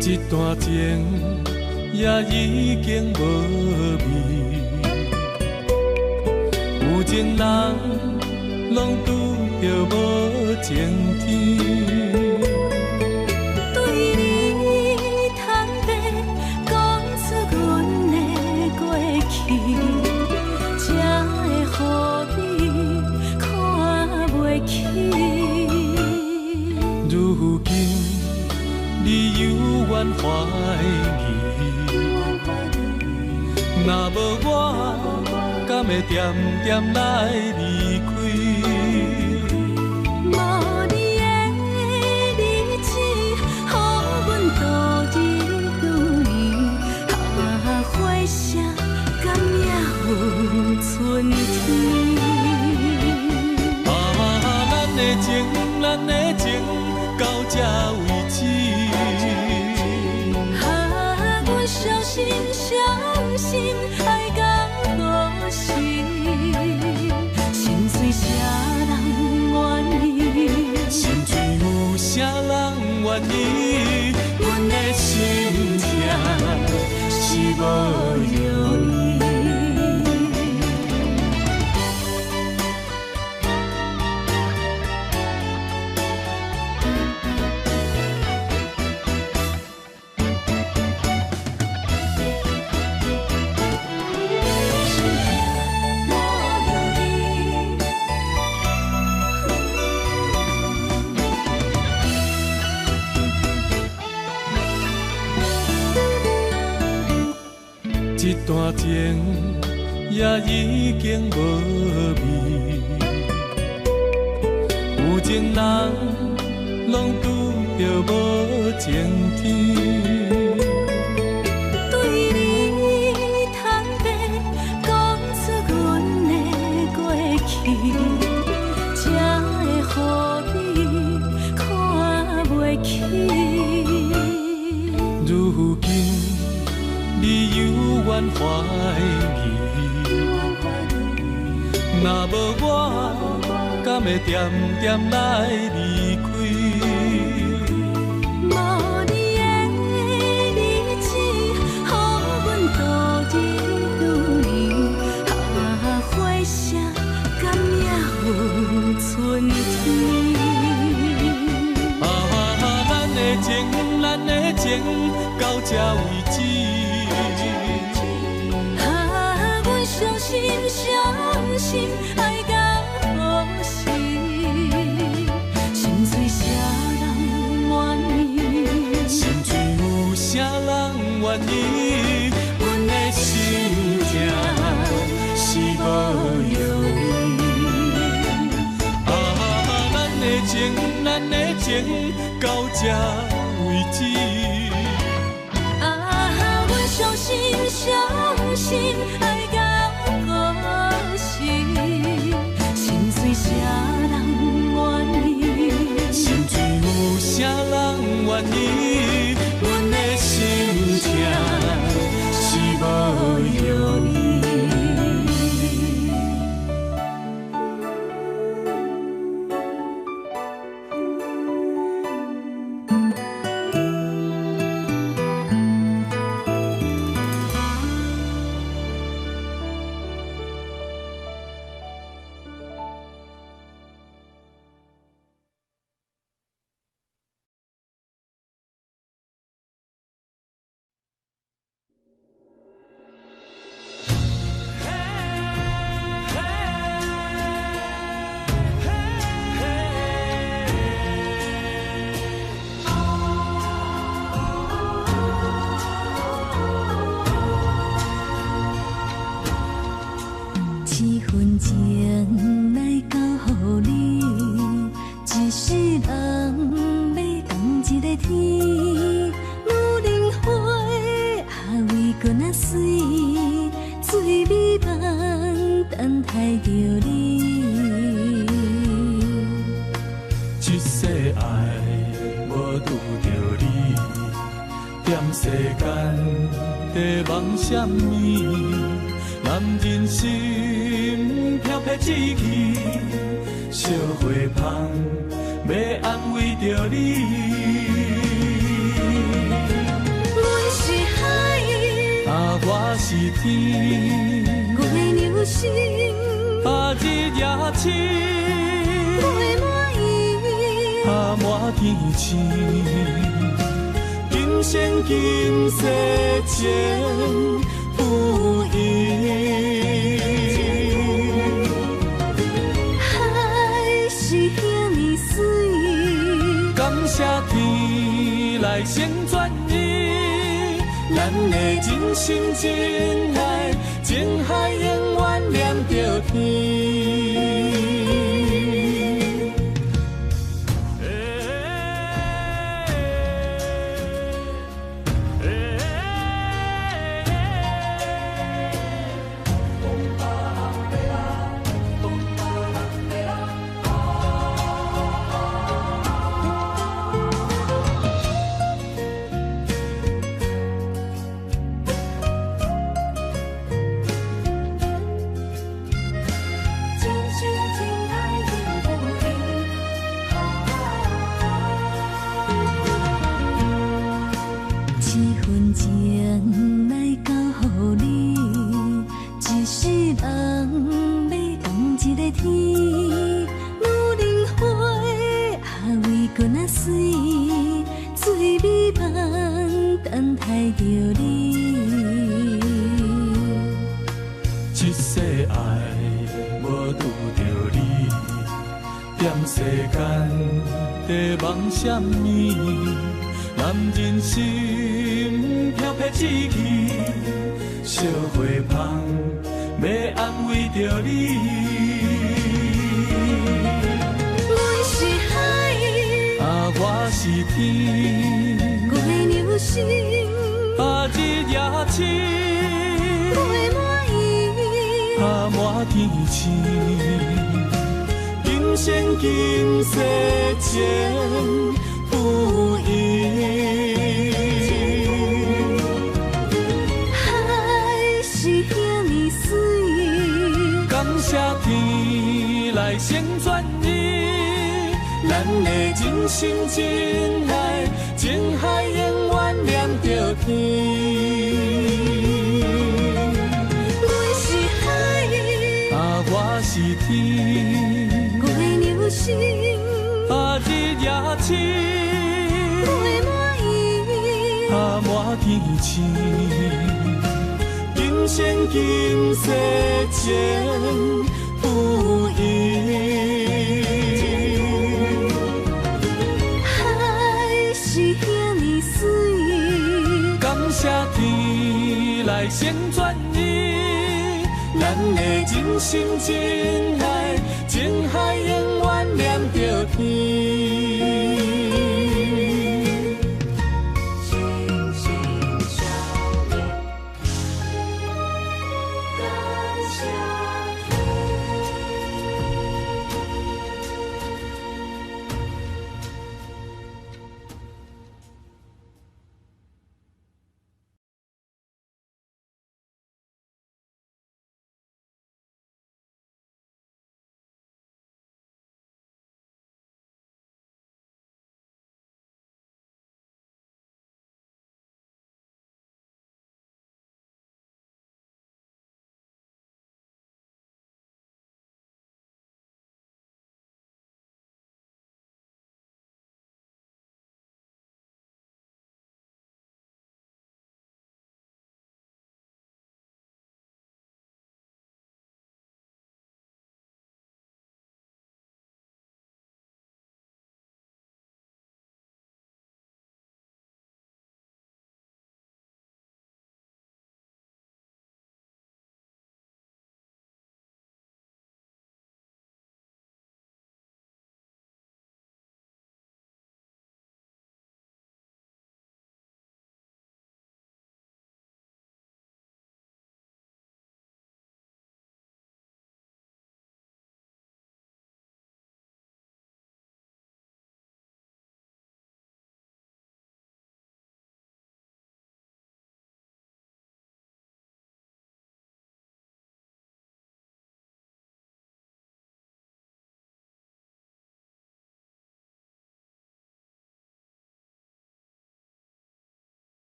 一段情也已经无味，有情人拢拄着无情天。对你坦白讲出阮的过去，才会予你看袂起。如今你犹原怀疑，若无我，敢会点点来离开？无你的日子，予阮度日如年，花谢敢也有春天？咱的情，咱的情，到这为止。阮小心小心爱到何时？心碎啥人愿意？心碎有啥人愿意？阮的心痛是无容易。一段情也已经无味，有情人拢拄着无情天。对你坦白讲出阮的过去，才会予你看袂起。如今你犹原怀疑，若无我，敢会点点来离开？无你的日子，予阮度日如年，花谢甘也有春天。咱的情到这为止。阮相信爱到何时？心碎啥人愿意？心碎有啥人愿意？阮的心痛是无容易。咱的情到这为止。阮相信爱到何时？心碎啥人愿意？心碎有啥人愿意？阮的心痛是无容易。小花香，要安慰着你。阮是海，我是天，我的流星，日夜星，月满意，满天星，今生今世前不移。海是遐尼水，感谢天来成全你，咱的真心真爱，情海永远连着天。阮是海，我是天，我的流星，日夜星，月满意，满天星，今生今世前不移。海是遐尼水，感谢天来成全你，咱的真心真爱，情海永远连着天。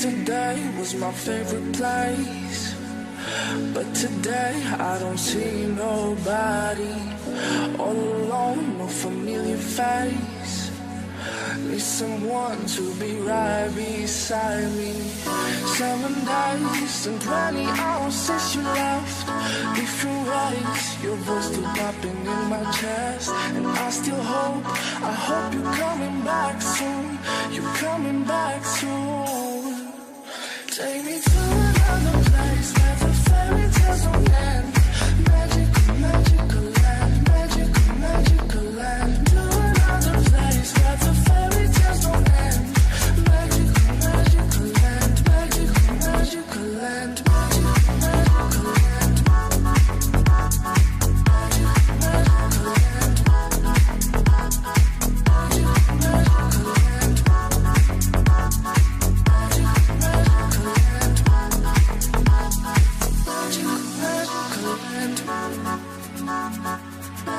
Yesterday was my favorite place, but today I don't see nobody. All alone, no familiar face. Need someone to be right beside me. 7 days and 20 hours since you left. Different ways, your voice still popping in my chest. And I still hope, I hope you're coming back soon. You're coming back soon. Take me to another place where the fairy tales don't end. Magical, magical land, magical, magical land. To another place where the fairy tales don't end. Magical, magical land, magical, magical land, magical, magical land. Magical, magical land.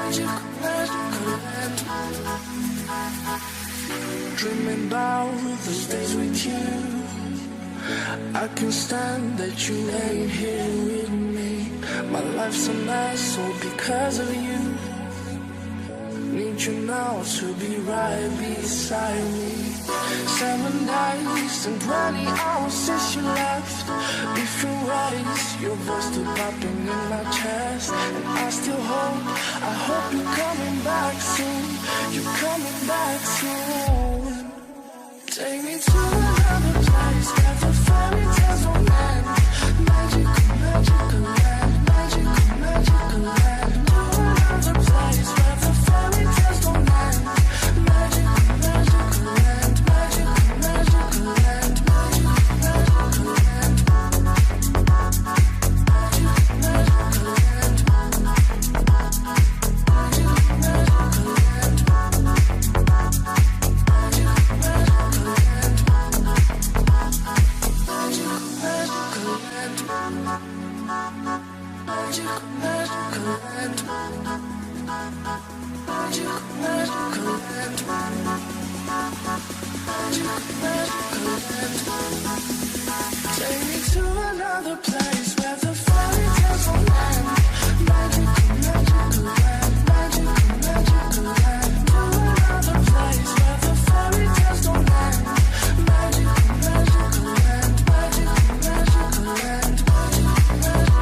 Magical, magical land. Dreaming about those days with you. I can't stand that you ain't here with me. My life's a mess all because of you. Need you now to be right beside me. 7 days and 20 hours since you left. Different ways, Your voice still popping in my chest, and I still hope, I hope you're coming back soon. You're coming back soon. Take me to another place where the fairy tales don't end. Magical, magical land, magical, magical land. To another place where the fairy tales don't end. Magical, magical land, magical, magical land, magical, magical land. Take me to another place where the fairy tales don't end. Magical, magical land, magical, magical land. To another place where the fairy tales don't end. Magical, magical land, magical, magical land, magical, magical land.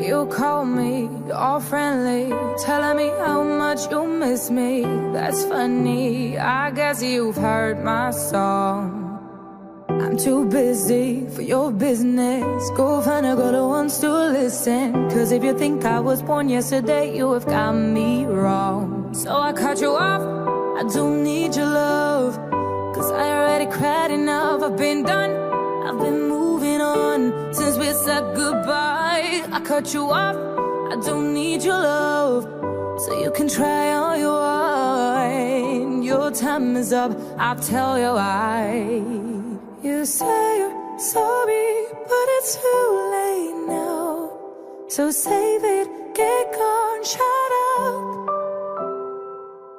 You call me all friendly, telling me how much you miss me. That's funny, I guess you've heard my song. I'm too busy for your business. Go find a girl who wants to listen. Cause if you think I was born yesterday, you have got me wrong. So I cut you off, I don't need your love. Cause I already cried enough, I've been done, I've been moving on since we said goodbye. I cut you off, I don't need your love. So you can try all you want. Your time is up, I'll tell you why. You say you're sorry, but it's too late now. So save it, get gone, shut up.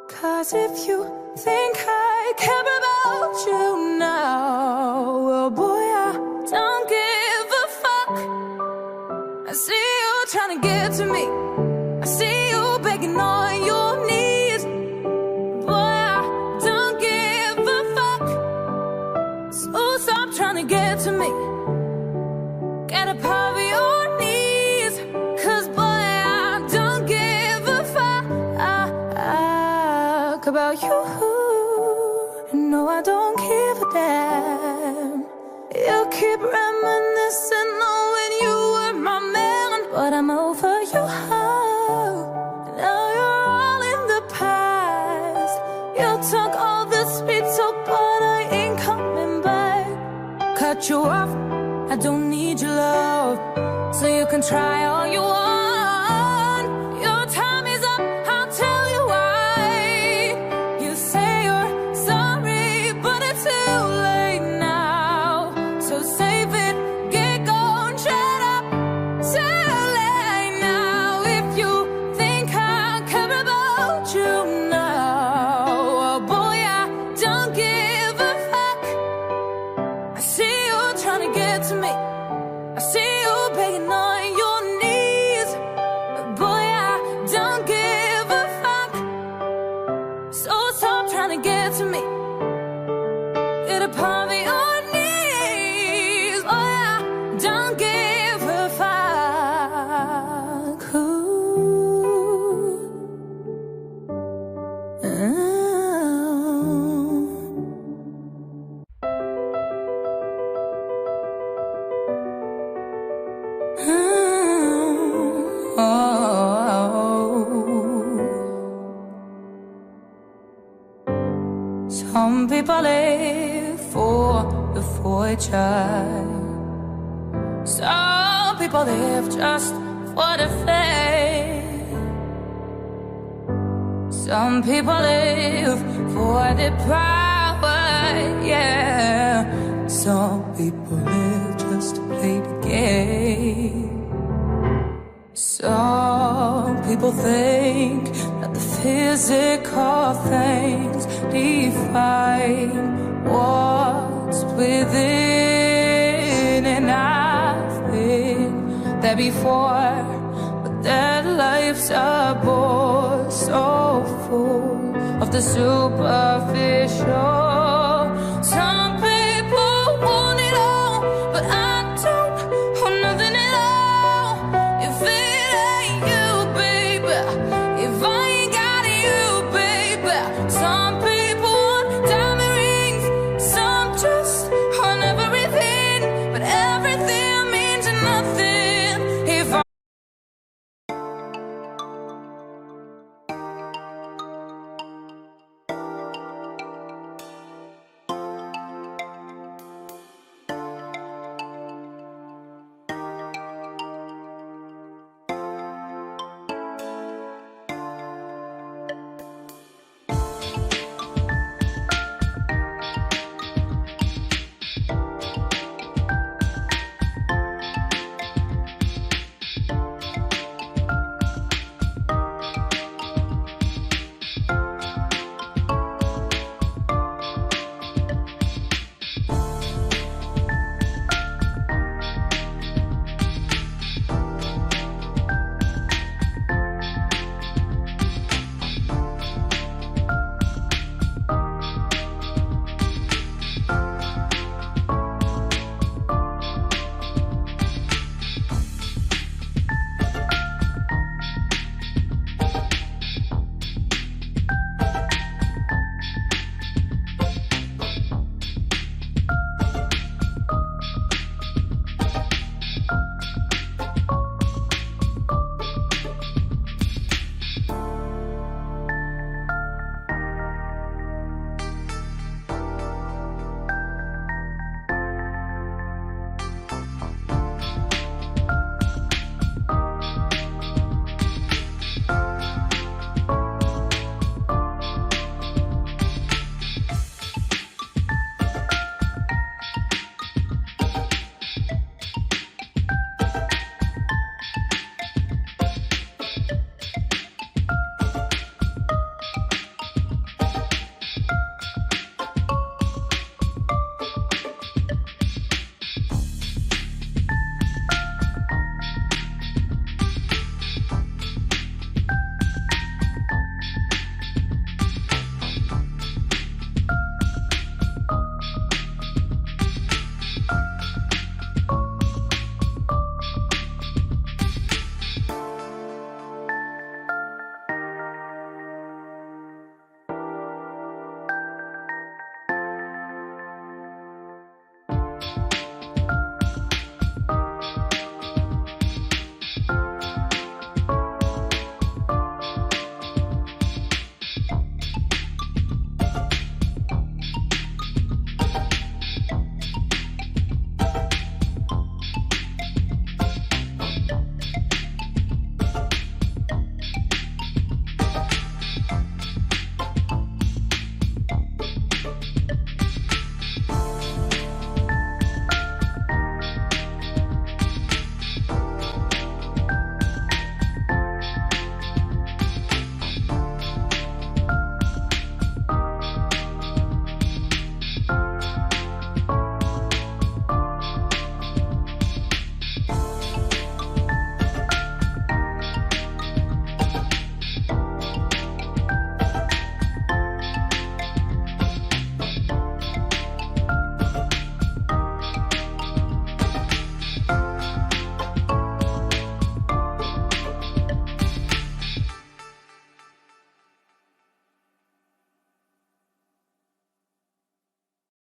Cause if you think I care about you now, well boy, I don't give a fuck. I see you trying to get to me, I see you begging on your knees. Boy, I don't give a fuck. So stop trying to get to me, get up off your knees. Cause boy, I don't give a fuck about you. No, I don't give a damn. You keep reminiscing on when you were my man, but I'm over you. Now you're all in the past. You took all the sweet talk, but I ain't coming back. Cut you off, I don't need your love. So you can try all you want. Your time is up, I'll tell you why. You say you're sorry, but it's too late now. So save it, get gone, shut up. Too late now. If you think I care about you now, oh boy, I don't give a fuck. I see you trying to get to me, I see you begging on your knees. Boy, I don't give a fuck. So stop trying to get to me, get up on your knees. Boy, I don't give a fuck. Some people live for the future. Some people live just for the fame. Some people live for the power, yeah. Some people live just to play the game. Some people think that the physical things define what's within. there before, but that life's a bore so full of the superficial.